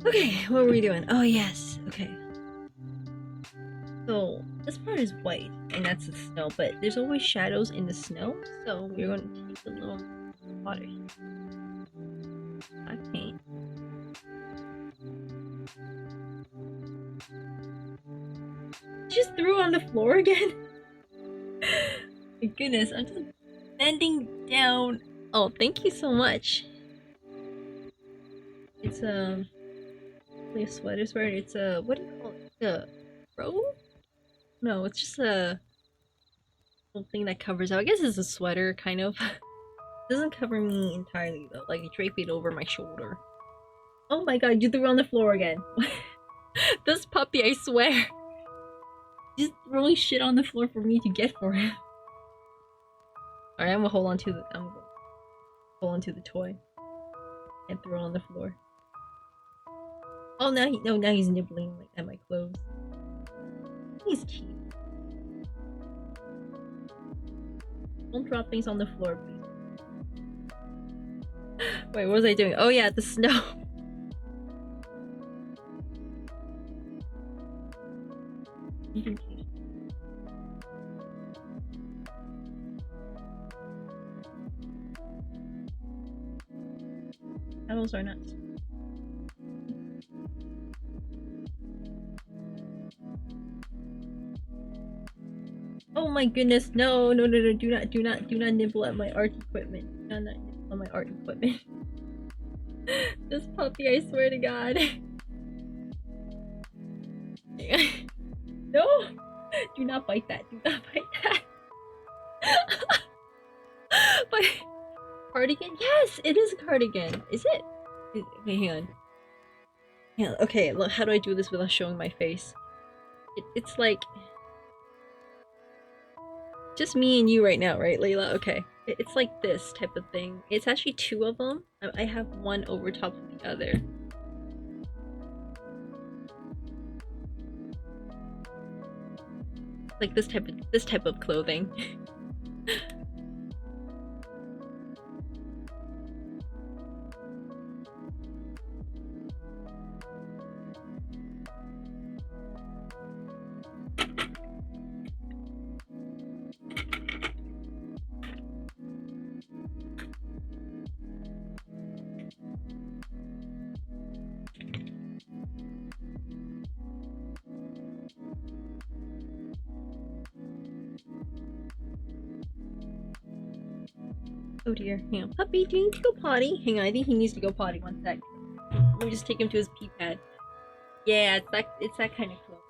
Okay, what were we doing? Oh yes, okay. So this part is white, and that's the snow, but there's always shadows in the snow, so we're going to take a little water here. I paint. Just threw on the floor again? My goodness, I'm just bending down. Oh, thank you so much. It's a sweater. It's a, what do you call it? A robe? No, it's just a little thing that covers out. I guess it's a sweater, kind of. It doesn't cover me entirely though. Like, I drape it over my shoulder. Oh my god, you threw on the floor again. This puppy, I swear. Just throwing shit on the floor for me to get for him. Alright, I'm gonna hold on to the toy. And throw it on the floor. Oh, now he's nibbling like at my clothes. He's cute. Don't drop things on the floor, please. Wait, what was I doing? Oh yeah, the snow. Owls are nuts. Oh my goodness, no, no, no, no, do not nibble at my art equipment. Do not nibble at my art equipment. This puppy, I swear to God. No! Do not bite that, do not bite that. But cardigan? Yes, it is a cardigan. Is it? Wait, hang on. Yeah, okay, look, how do I do this without showing my face? It's like just me and you right now, right, Layla? Okay. It's like this type of thing. It's actually two of them. I have one over top of the other. Like this type of clothing. Oh dear. Hang on. Puppy, do you need to go potty? Hang on, I think he needs to go potty. One sec. Let me just take him to his pee pad. Yeah, it's that kind of clothes.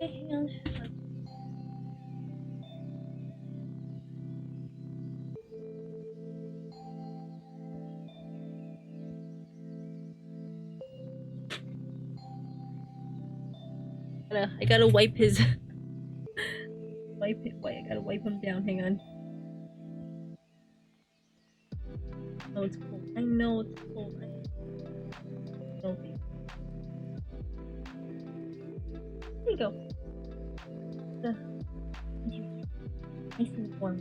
Okay, hang on. I gotta wipe his I gotta wipe him down, hang on. Oh, it's cold. I know it's cold. Oh, baby. There you go. Nice and warm.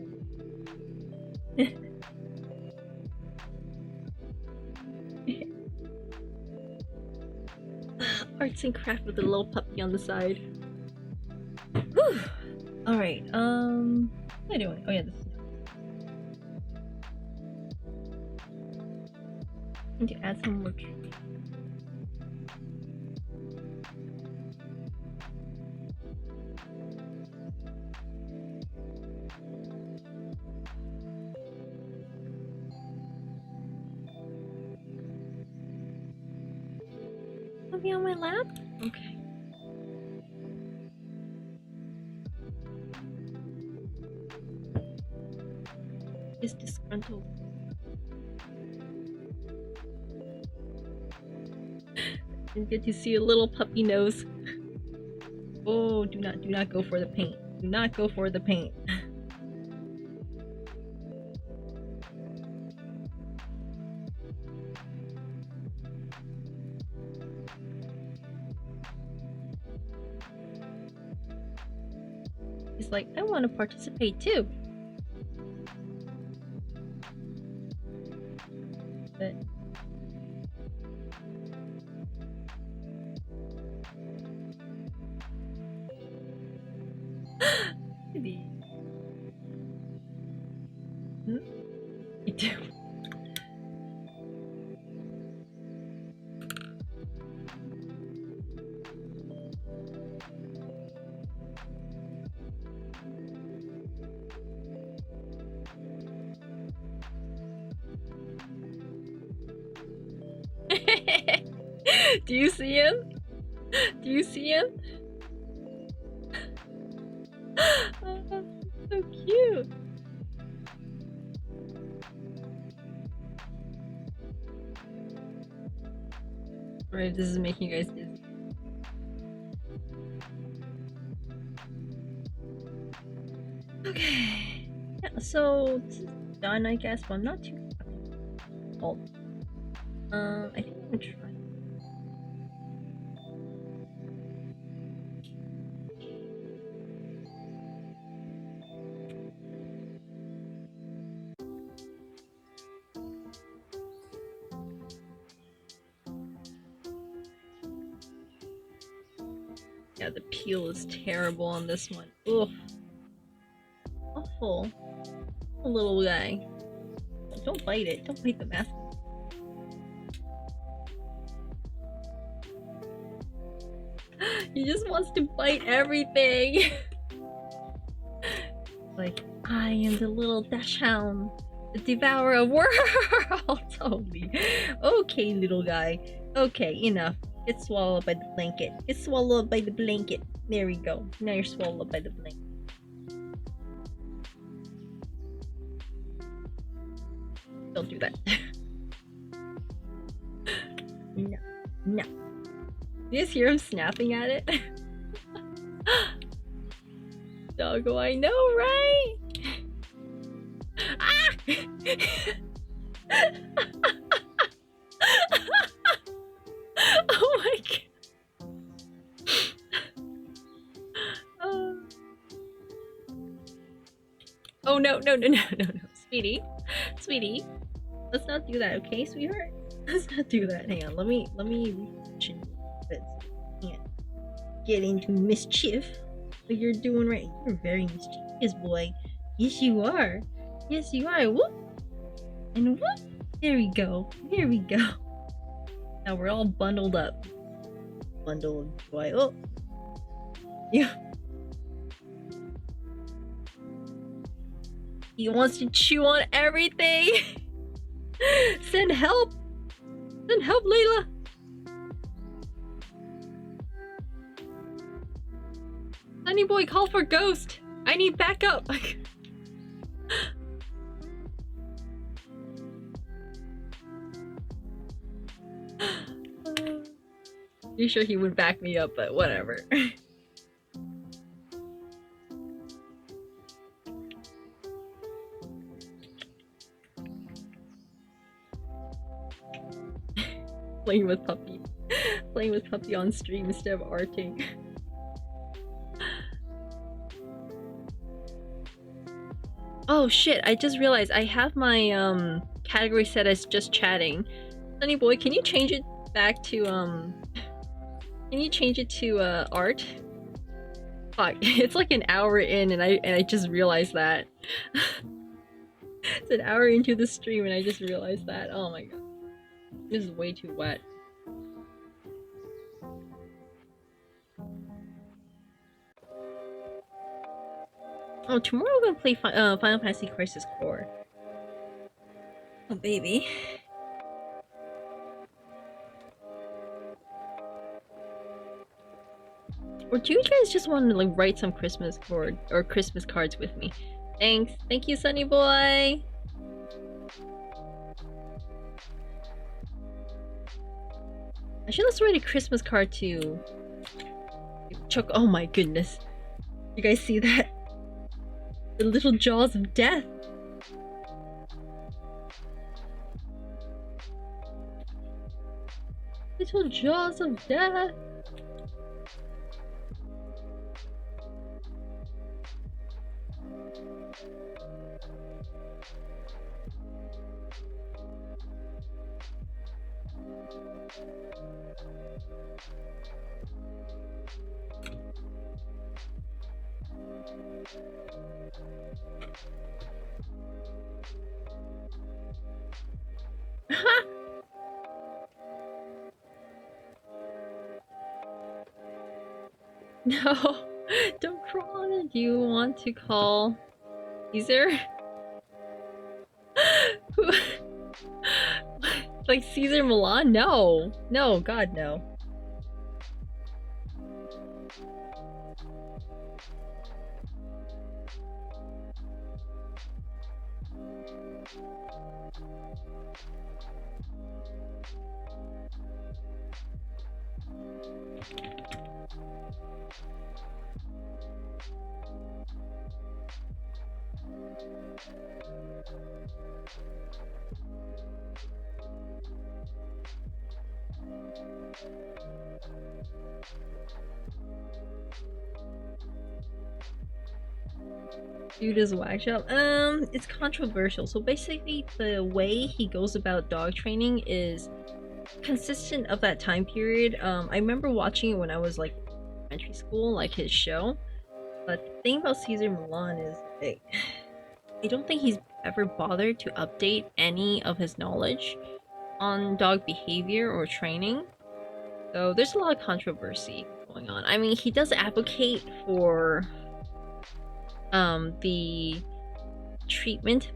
Arts and craft with a little puppy on the side. Whew. Alright, what am I doing? Oh yeah, this is I need to add some more trees. Be on my lap? Okay. Just disgruntled. And get to see a little puppy nose. Oh, do not go for the paint. Do not go for the paint. He's like, I want to participate too. But maybe. Me too. Do you see him? Do you see him? Oh, so cute. Right, this is making you guys dizzy. Okay. Yeah, so this is done, I guess, but I'm not too old. I think I'm gonna try. Yeah, the peel is terrible on this one. Ugh. Awful. A little guy. Don't bite it. Don't bite the mask. He just wants to bite everything. Like, I am the little dash hound, the devourer of worlds. Totally. Okay, little guy. Okay, enough. Get swallowed up by the blanket. Get swallowed up by the blanket. There we go. Now you're swallowed up by the blanket. Don't do that. No. No. You just hear him snapping at it? Doggo, I know, right? Ah! Oh my god. Oh no, no, no, no, no, no. Sweetie. Sweetie. Let's not do that, okay, sweetheart? Let's not do that. Hang on, let me reposition this. Can't get into mischief. What you're doing right. You're very mischievous, boy. Yes, you are. Yes, you are. Whoop. And whoop. There we go. There we go. Now we're all bundled up. Bundle of joy. Oh. Yeah. He wants to chew on everything. Send help. Send help, Layla. Sunny boy, call for ghost. I need backup. Pretty sure he would back me up, but whatever. Playing with puppy. Playing with puppy on stream instead of arting. Oh shit, I just realized I have my category set as just chatting. Sunny boy, can you change it back to can you change it to art? Fuck, it's like an hour in and I just realized that. It's an hour into the stream and I just realized that. Oh my god. This is way too wet. Oh, tomorrow we're gonna play Final Fantasy Crisis Core. Oh, baby. Or do you guys just want to like write some Christmas or Christmas cards with me? Thanks. Thank you, Sunny boy. I should also write a Christmas card to Chuck. Oh my goodness. You guys see that? The little jaws of death. Little jaws of death. No, don't crawl. Do you want to call Caesar? Like Caesar Milan? No. No, God, no. Judah's wax shop. It's controversial. So basically, the way he goes about dog training is consistent of that time period. I remember watching it when I was like elementary school, like his show. But the thing about Caesar Milan is like, I don't think he's ever bothered to update any of his knowledge on dog behavior or training. So there's a lot of controversy going on. I mean, he does advocate for the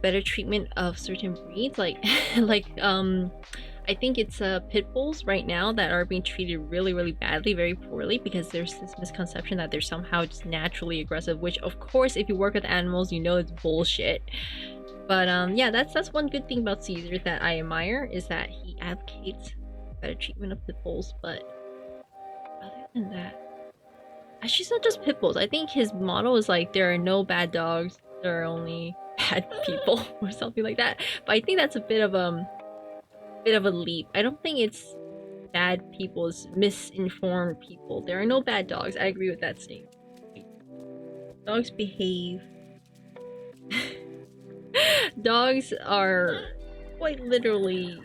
better treatment of certain breeds, like I think it's pit bulls right now that are being treated really badly, very poorly, because there's this misconception that they're somehow just naturally aggressive, which of course if you work with animals you know it's bullshit. But yeah, that's one good thing about Caesar that I admire, is that he advocates better treatment of pit bulls. But other than that, actually it's not just pit bulls. I think his motto is like, there are no bad dogs, there are only bad people, or something like that. But I think that's a bit of a leap. I don't think it's bad people, it's misinformed people. There are no bad dogs. I agree with that statement. Dogs behave. Dogs are quite literally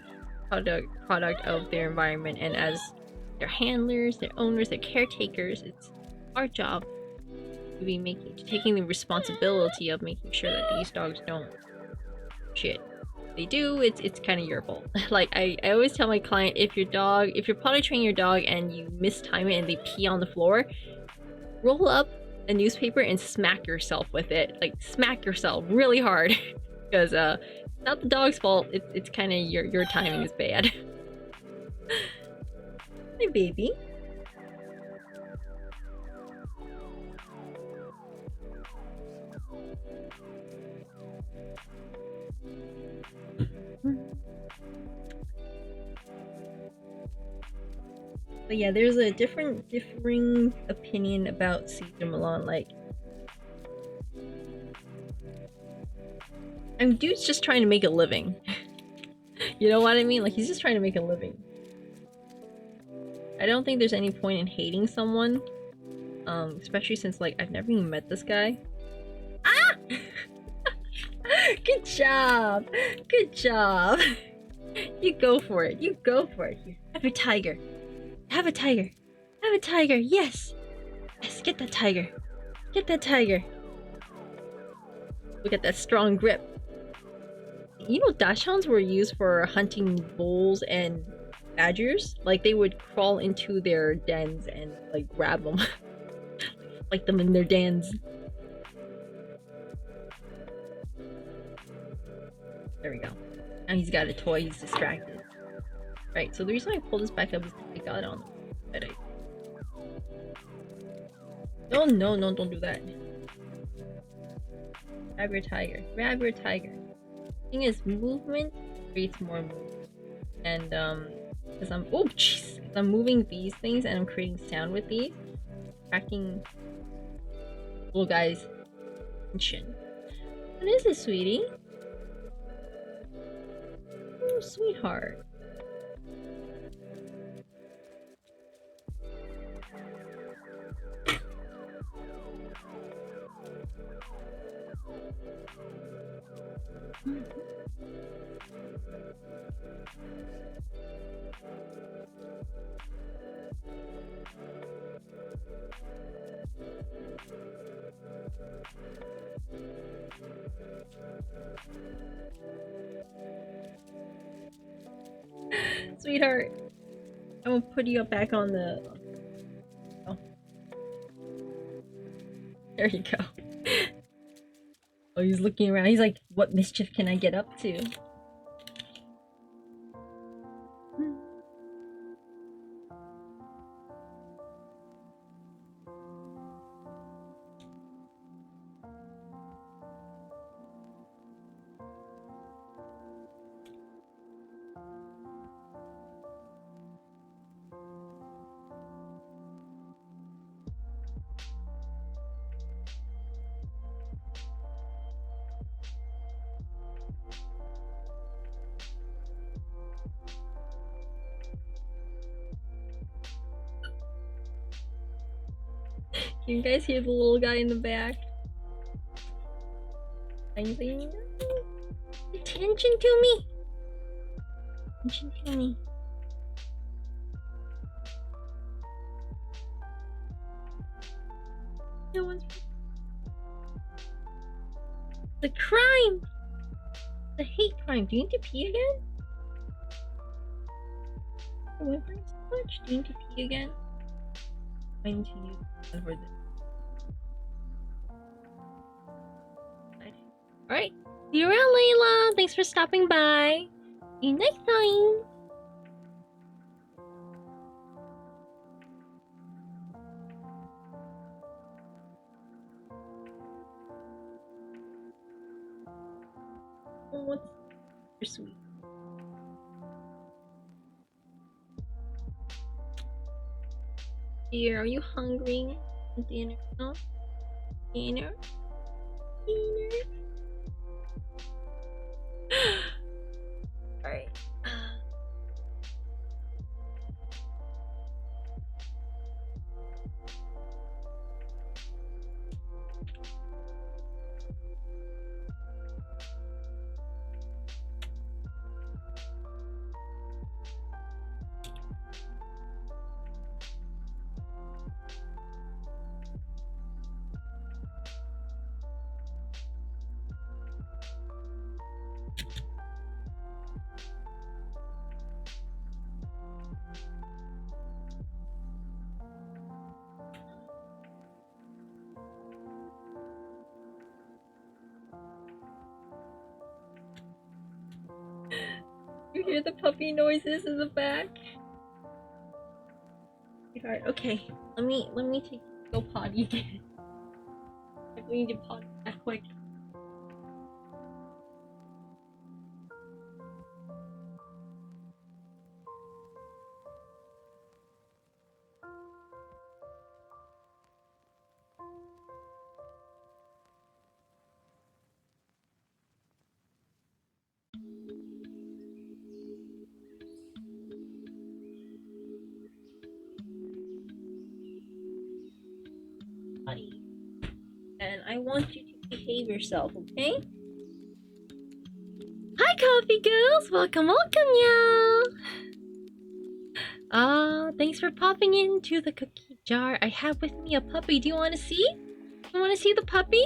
product of their environment, and as their handlers, their owners, their caretakers, it's our job to be taking the responsibility of making sure that these dogs don't shit. If they do, it's kind of your fault. Like I always tell my client, if you're potty training your dog and you mistime it and they pee on the floor, roll up a newspaper and smack yourself with it. Like smack yourself really hard, because it's not the dog's fault. It's kind of your timing is bad. Hey baby. But yeah, there's a differing opinion about Caesar Milan. Like, I mean, dude's just trying to make a living. You know what I mean? Like, he's just trying to make a living. I don't think there's any point in hating someone, especially since, like, I've never even met this guy. Ah! Good job! Good job! You go for it. You go for it. Here, have a tiger. Have a tiger. Have a tiger. Yes. Yes, get that tiger. Get that tiger. Look at that strong grip. You know, dachshunds were used for hunting bulls and badgers. Like, they would crawl into their dens and, like, grab them. Like them in their dens. There we go. Now he's got a toy, he's distracted. Right, so the reason I pulled this back up is I got it on the bed. Oh no, don't do that. Grab your tiger. Grab your tiger. Thing is, movement creates more movement. And because I'm moving these things and I'm creating sound with these, tracking little guy's attention. What is it, sweetie? Oh, sweetheart. Sweetheart, I'm gonna put you back on the... Oh. There you go. Oh, he's looking around. He's like, what mischief can I get up to? Can you guys hear the little guy in the back? Attention to me! Attention to me. No one's... The crime! The hate crime. Do you need to pee again? The whimpering so much? Do you need to pee again? I need to use one for this. Alright. See you around, Layla! Thanks for stopping by! See you next time! Oh, what's your sweet? Dear, are you hungry? Dinner? No? Dinner? Dinner? Alright. You hear the puppy noises in the back? Sweetheart, okay. Let me take go potty again. We need to potty that quick. Potty. And I want you to behave yourself, okay? Hi, coffee girls! Welcome, y'all! Thanks for popping into the cookie jar. I have with me a puppy. Do you want to see? You want to see the puppy?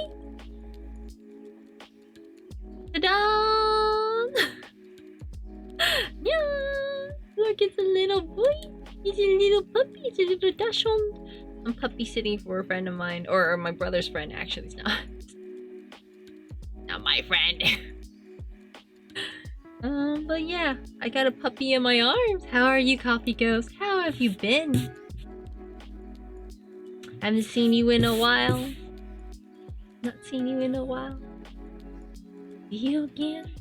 Ta-da! Yeah! Look, it's a little boy. He's a little puppy. It's a little dachshund. I'm puppy sitting for a friend of mine, or my brother's friend. Actually, it's not. Not my friend. But yeah, I got a puppy in my arms. How are you, Coffee Ghost? How have you been? Haven't seen you in a while. Not seen you in a while. You again?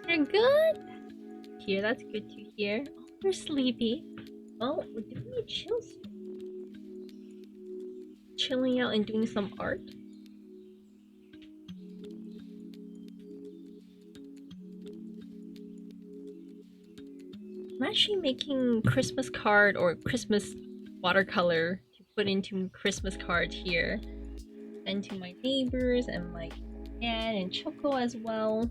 You're good? Here, that's good to hear. Oh, you're sleepy. Oh, we're doing a chill. Chilling out and doing some art. I'm actually making Christmas card or Christmas watercolor to put into Christmas cards here. And to my neighbors and my dad and Choco as well.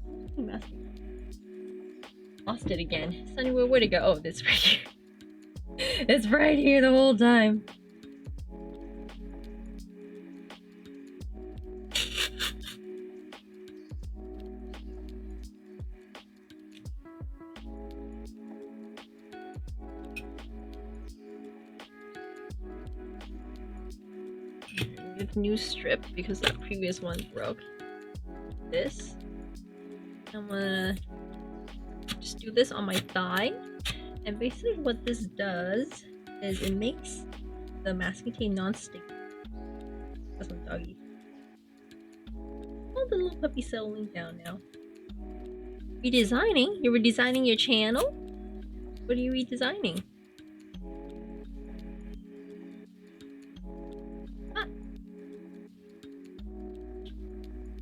Lost it again. Sunny, where'd it go? Oh, it's right here. It's right here the whole time. With new strip because that previous one broke. This. I'm gonna just do this on my thigh. And basically what this does is it makes the masking tape non-sticky. That's my doggy. Oh, the little puppy settling down now. Redesigning? You were designing your channel? What are you redesigning? Ah.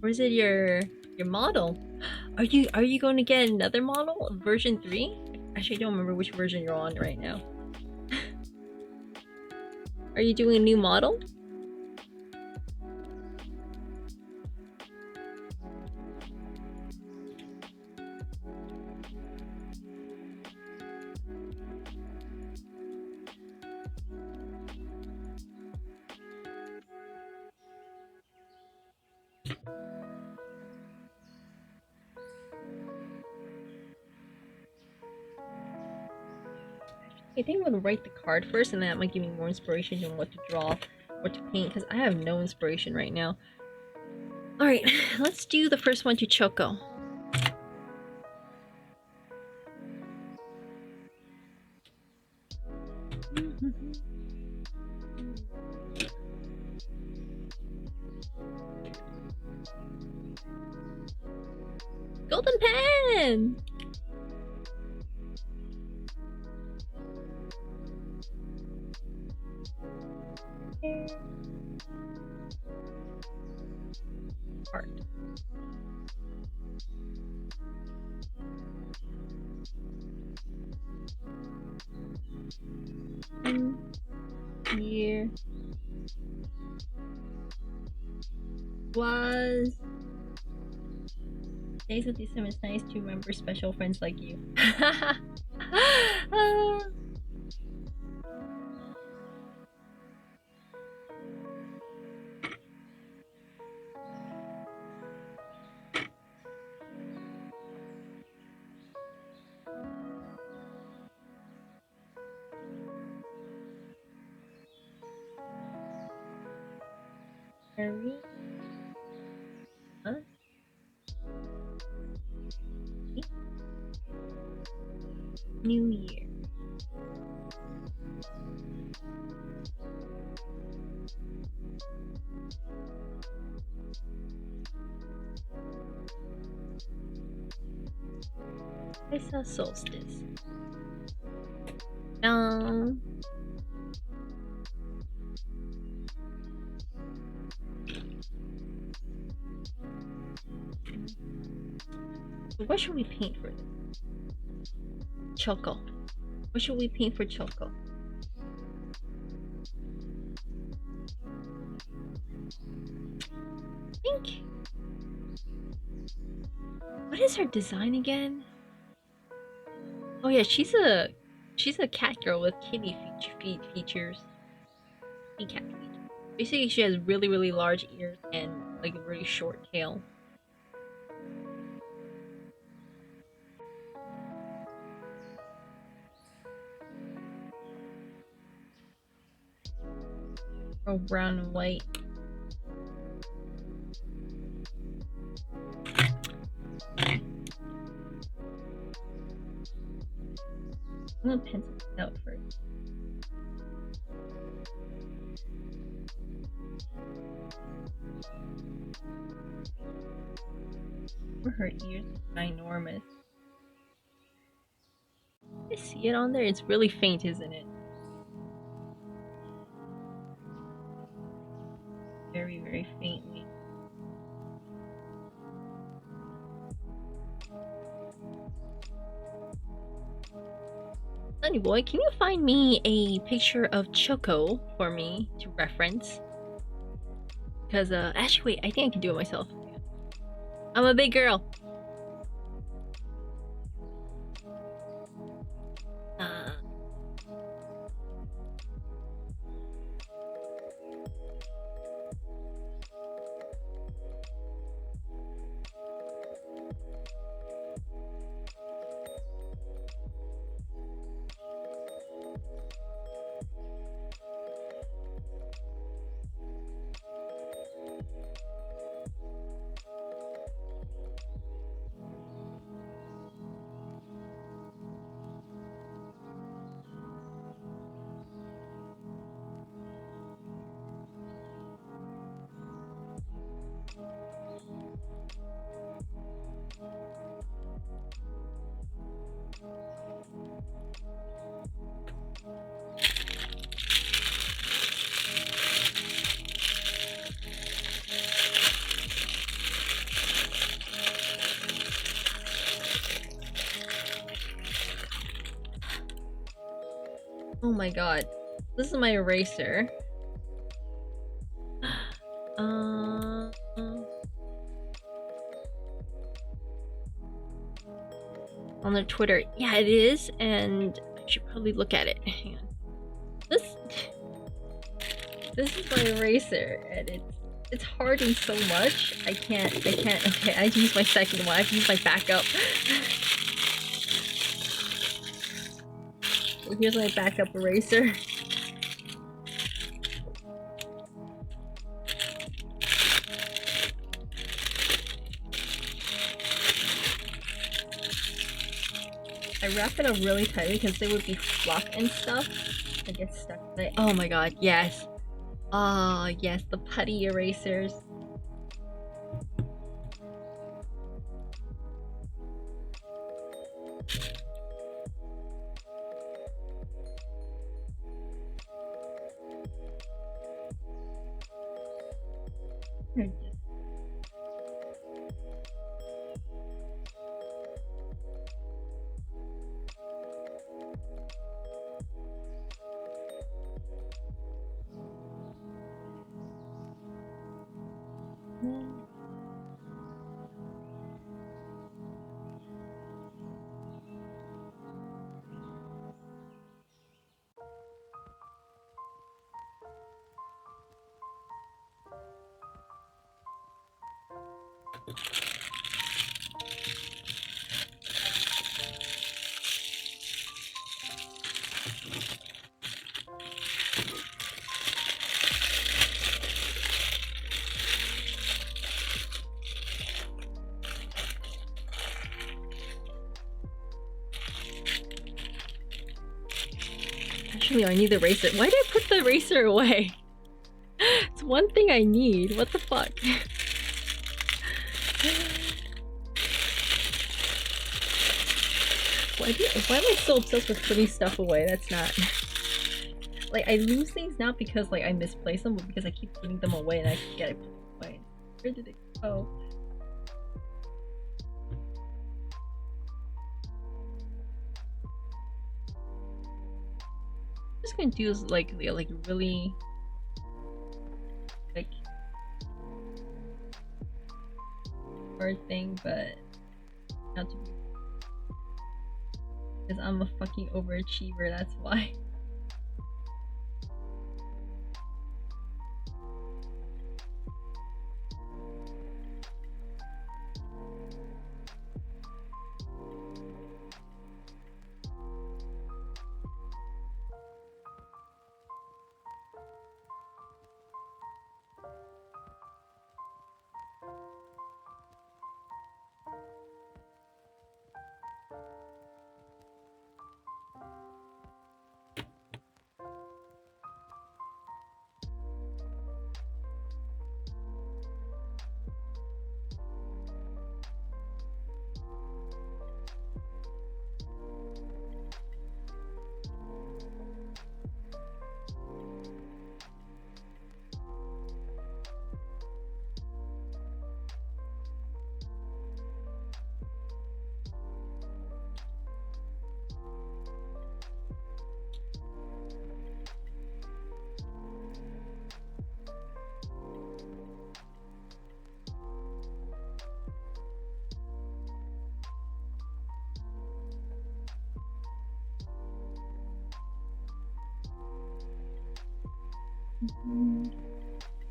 Or is it your model? Are you going to get another model? Version 3? Actually, I don't remember which version you're on right now. Are you doing a new model? I think I'm gonna write the card first, and that might give me more inspiration on what to draw, what to paint, because I have no inspiration right now. Alright, let's do the first one to Choco. Golden pen! Heart. Year was days of December. It's nice to remember special friends like you. Harry? Huh? New Year. Kaisa solstice. What should we paint for this? Choco. What should we paint for Choco? I think. What is her design again? Oh yeah, she's a cat girl with kitty features. Cat feet. Basically, she has really large ears and like a really short tail. Or brown and white. I'm gonna pencil it out first. Her ears are ginormous. I see it on there. It's really faint, isn't it? Very faintly. Sunny boy, can you find me a picture of Choco for me to reference? Because, actually, wait, I think I can do it myself. I'm a big girl. Oh my god. This is my eraser. On their Twitter. Yeah, it is, and I should probably look at it. Hang on. This is my eraser, and it's hardened so much. I can't. Okay, I have to use my second one. I have to use my backup. Here's my backup eraser. I wrap it up really tightly because there would be fluff and stuff that gets stuck. Oh my god, yes. Oh yes, the putty erasers. Actually, I need the eraser. Why did I put the eraser away? It's one thing I need. What the fuck? Why am I so obsessed with putting stuff away? That's not... Like, I lose things not because, like, I misplace them, but because I keep putting them away and I forget I put them away. Where did it go? I'm just gonna do like really... like... hard thing, but... not to be... because I'm a fucking overachiever, that's why.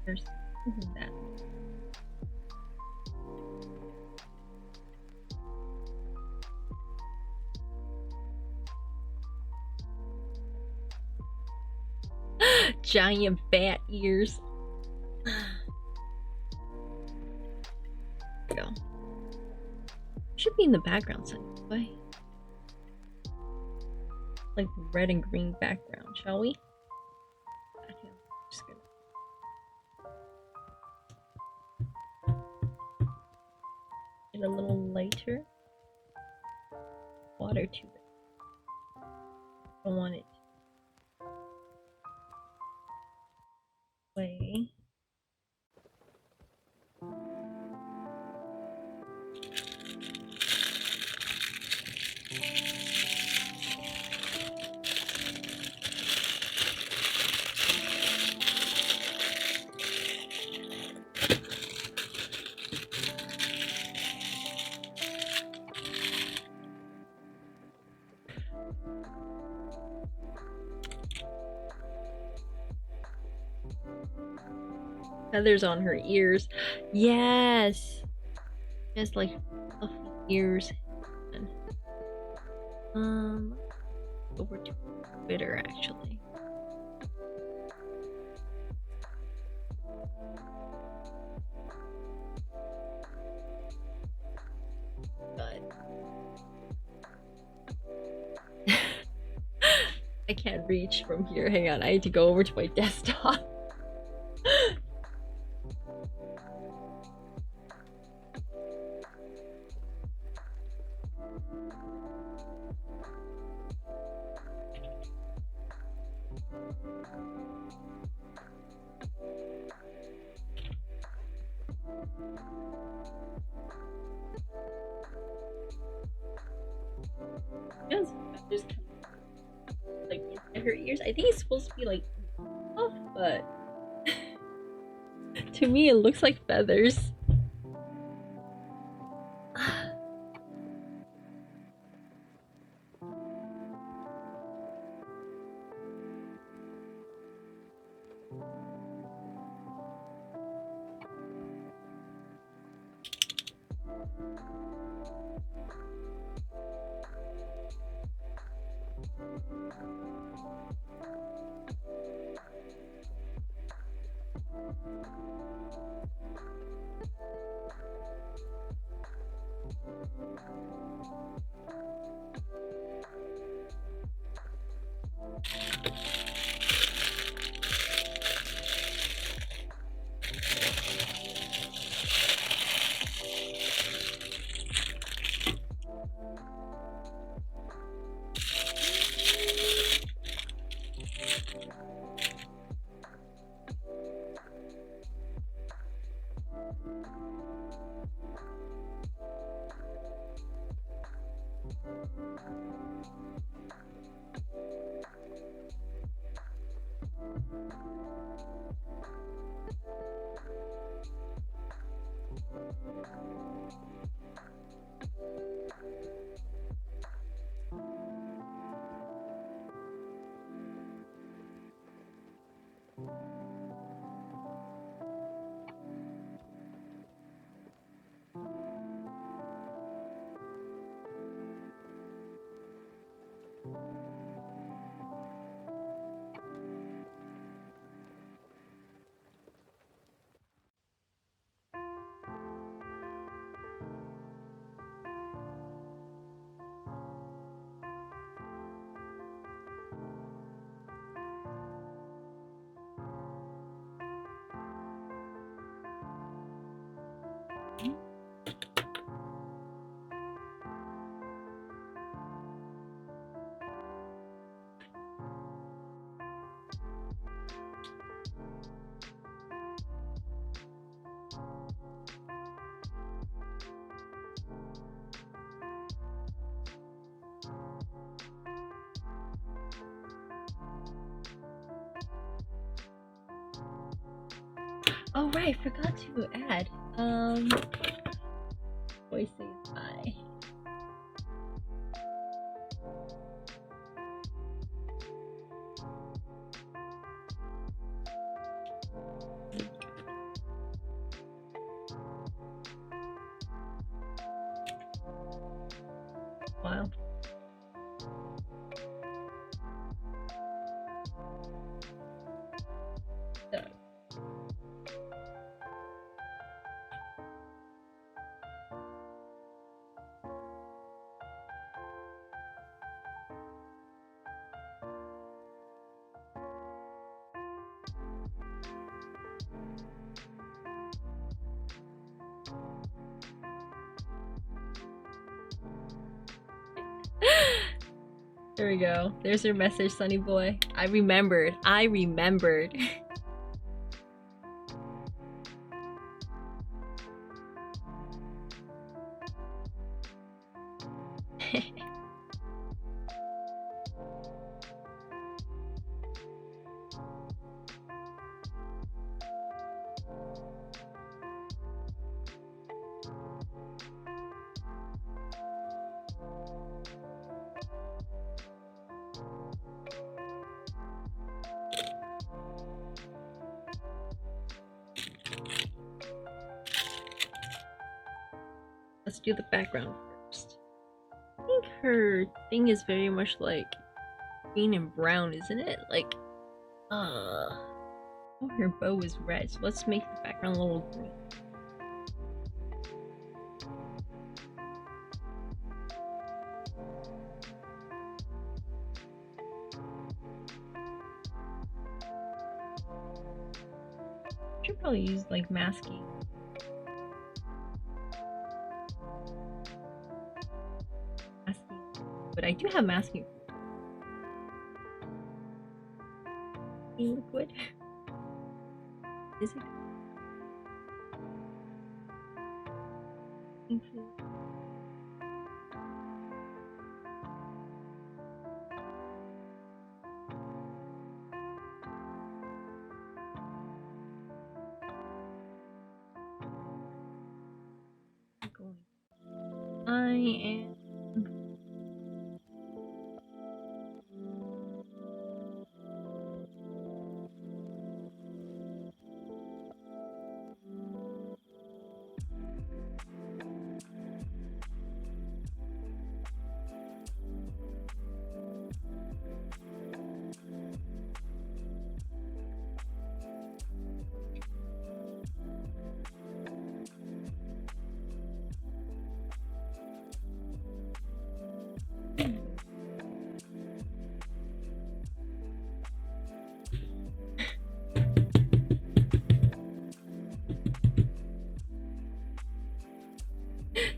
There's that. Giant bat ears. There we go. Should be in the background somewhere. Like red and green background, shall we? Just gonna... get a little lighter. Water to it. I want it way. Feathers on her ears. Yes! Just like fluffy ears. over to Twitter actually. But I can't reach from here. Hang on, I need to go over to my desktop. Yes, there's like her ears. I think it's supposed to be like off, but to me it looks like feathers. Oh right, forgot to add voices by wow. So, there we go. There's your message, Sunny Boy. I remembered. I remembered. Let's do the background first. I think her thing is very much like green and brown, isn't it? Like, oh, her bow is red, so let's make the background a little green. Should probably use like masking. But I do have masking liquid. Is it? I am.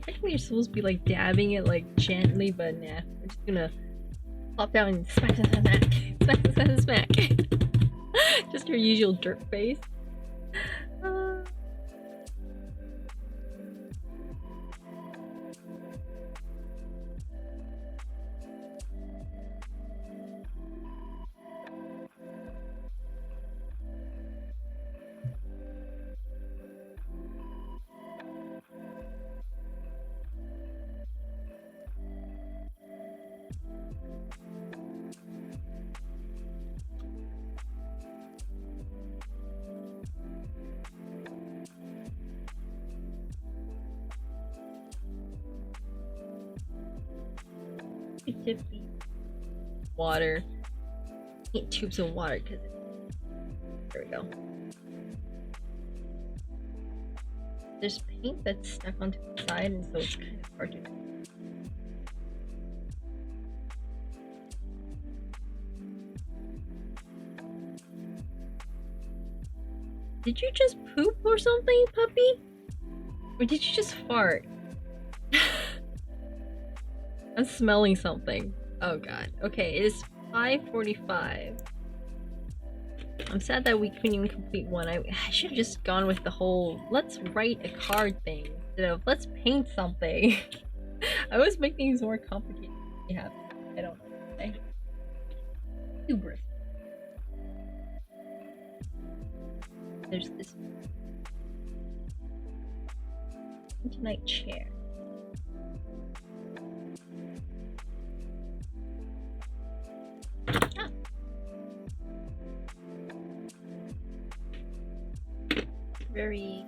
Technically, you're supposed to be like dabbing it like gently, but nah. We're just gonna pop down and smack, smack, smack, smack, smack, smack. Just your usual jerk face. Water. Need tubes of water because there we go. There's paint that's stuck onto the side, and so it's kind of hard to do. Did you just poop or something, puppy? Or did you just fart? I'm smelling something. Oh god. Okay, it is 5:45. I'm sad that we couldn't even complete one. I should have just gone with the whole let's write a card thing instead of let's paint something. I always make things more complicated. Yeah, I don't know what to say. Hubris. There's this tonight chair. Ah. Very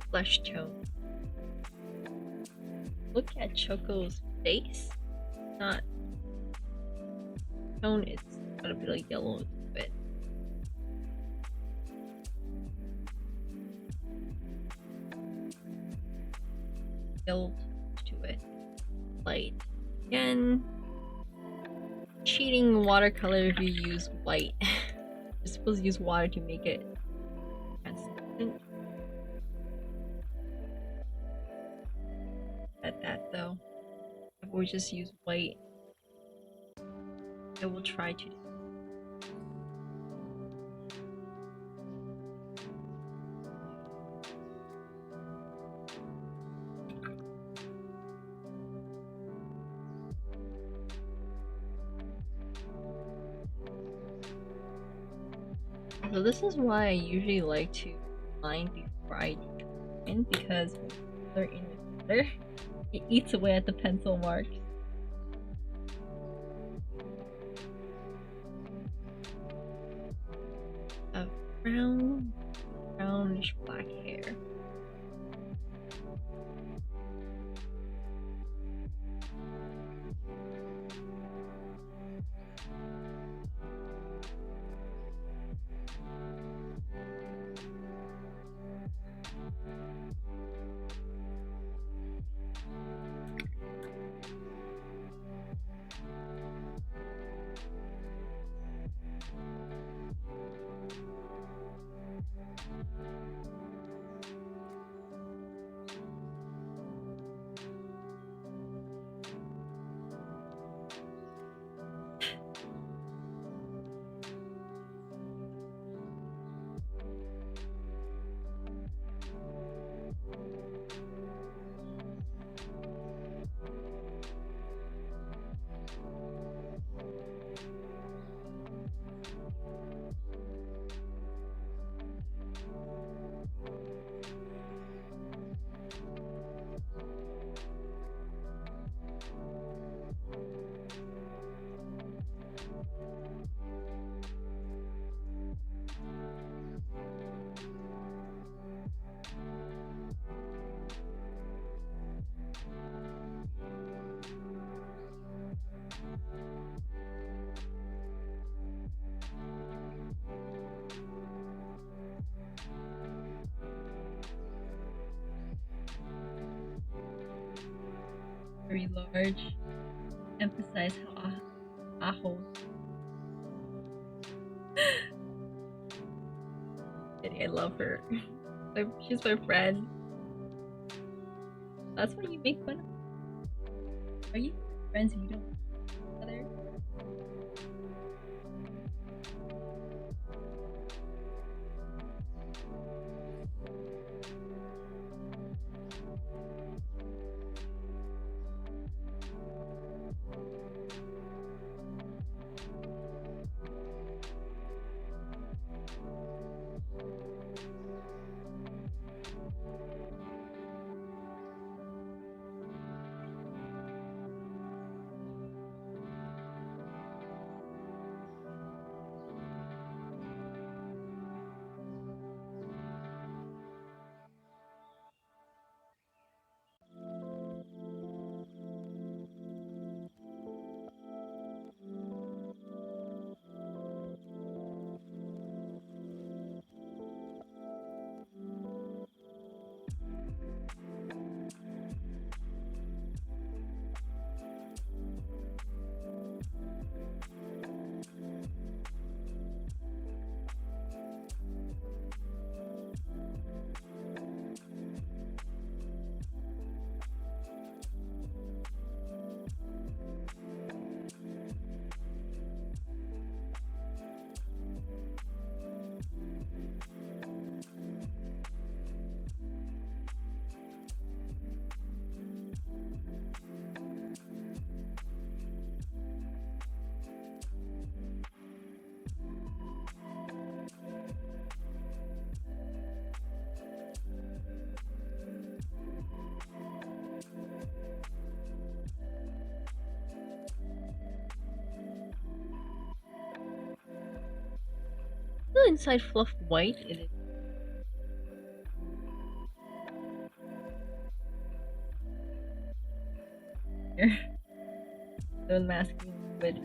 flesh tone. Look at Choco's face. Not tone, it's got a bit of yellow to it. Yellow to it. Light. Again, cheating watercolor if you use white. You're supposed to use water to make it translucent. At that though, if we just use white, I will try to. So this is why I usually like to line before I in, because when they're in with color, it eats away at the pencil mark. A brownish black hair. very large. Emphasize how aho. I love her. She's my friend. That's why you make fun of her. Are you friends if you don't know each other? The inside fluff white. It is. Here. The unmasking liquid.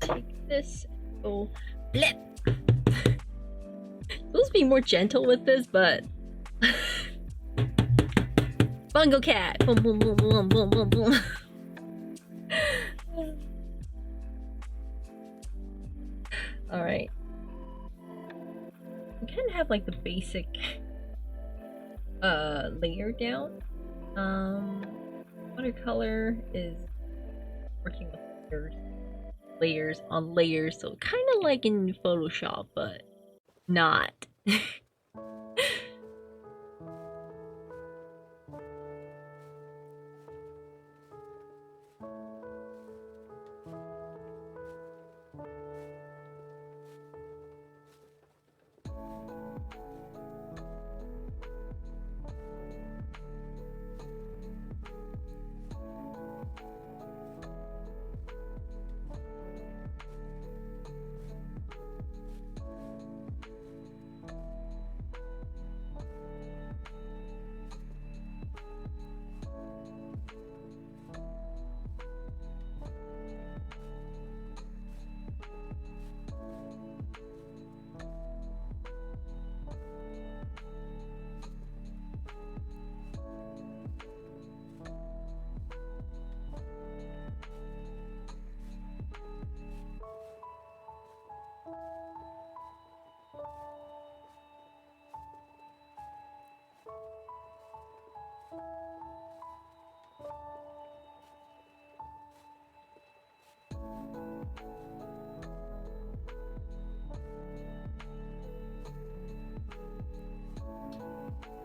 Take this. Oh, blip. Supposed to be more gentle with this, but Bungo cat. Boom, boom, boom, boom, boom, boom, boom. All right. We kind of have like the basic layer down. Watercolor is working with layers on layers, so kind of like in Photoshop, but not.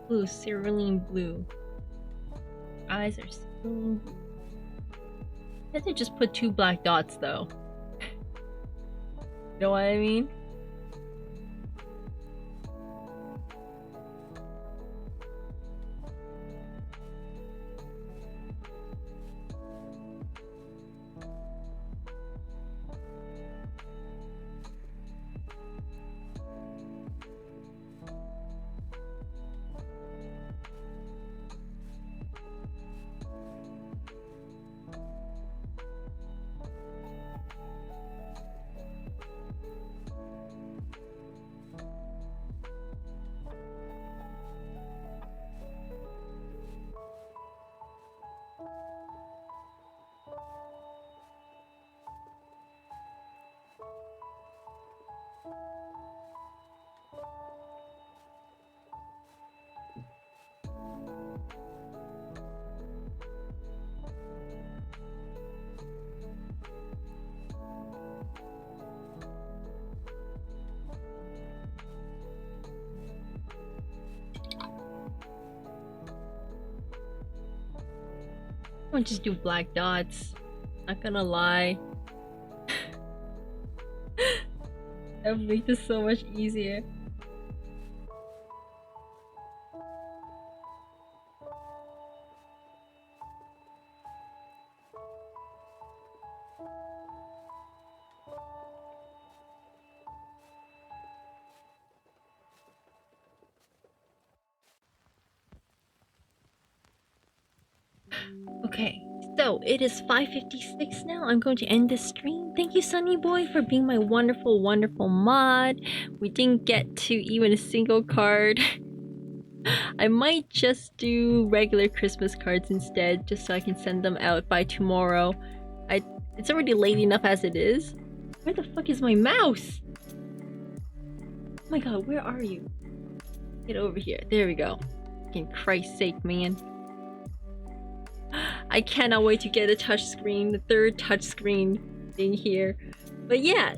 Blue, cerulean blue. Eyes are cerulean blue. I had to just put 2 black dots though. You know what I mean? I'm just do black dots. Not gonna lie. That would make this so much easier. Okay, so it is 5:56 now. I'm going to end this stream. Thank you, Sunny Boy, for being my wonderful, wonderful mod. We didn't get to even a single card. I might just do regular Christmas cards instead, just so I can send them out by tomorrow. It's already late enough as it is. Where the fuck is my mouse? Oh my god, where are you? Get over here. There we go. In Christ's sake, man. I cannot wait to get a touchscreen, the third touchscreen thing here. But yeah,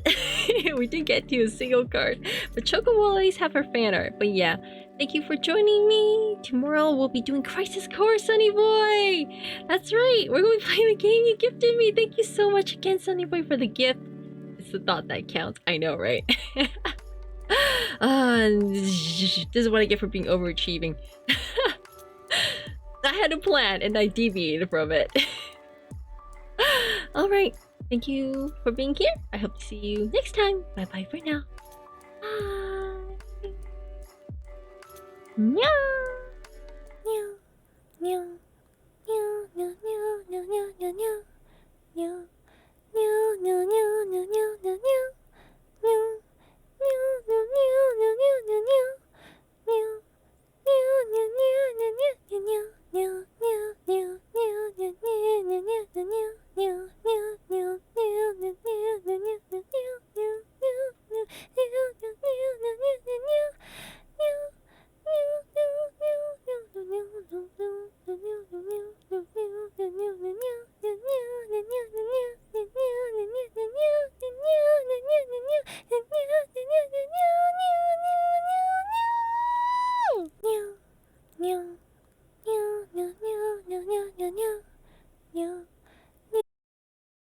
we didn't get to a single card. But Chocowoolies have her fan art. But yeah, thank you for joining me. Tomorrow we'll be doing Crisis Core, Sunny Boy. That's right, we're going to be playing the game you gifted me. Thank you so much again, Sunny Boy, for the gift. It's the thought that counts. I know, right? This is what I get for being overachieving. I had a plan and I deviated from it. Alright, thank you for being here. I hope to see you next time. Bye bye for now. Bye. Meow. Meow. Meow.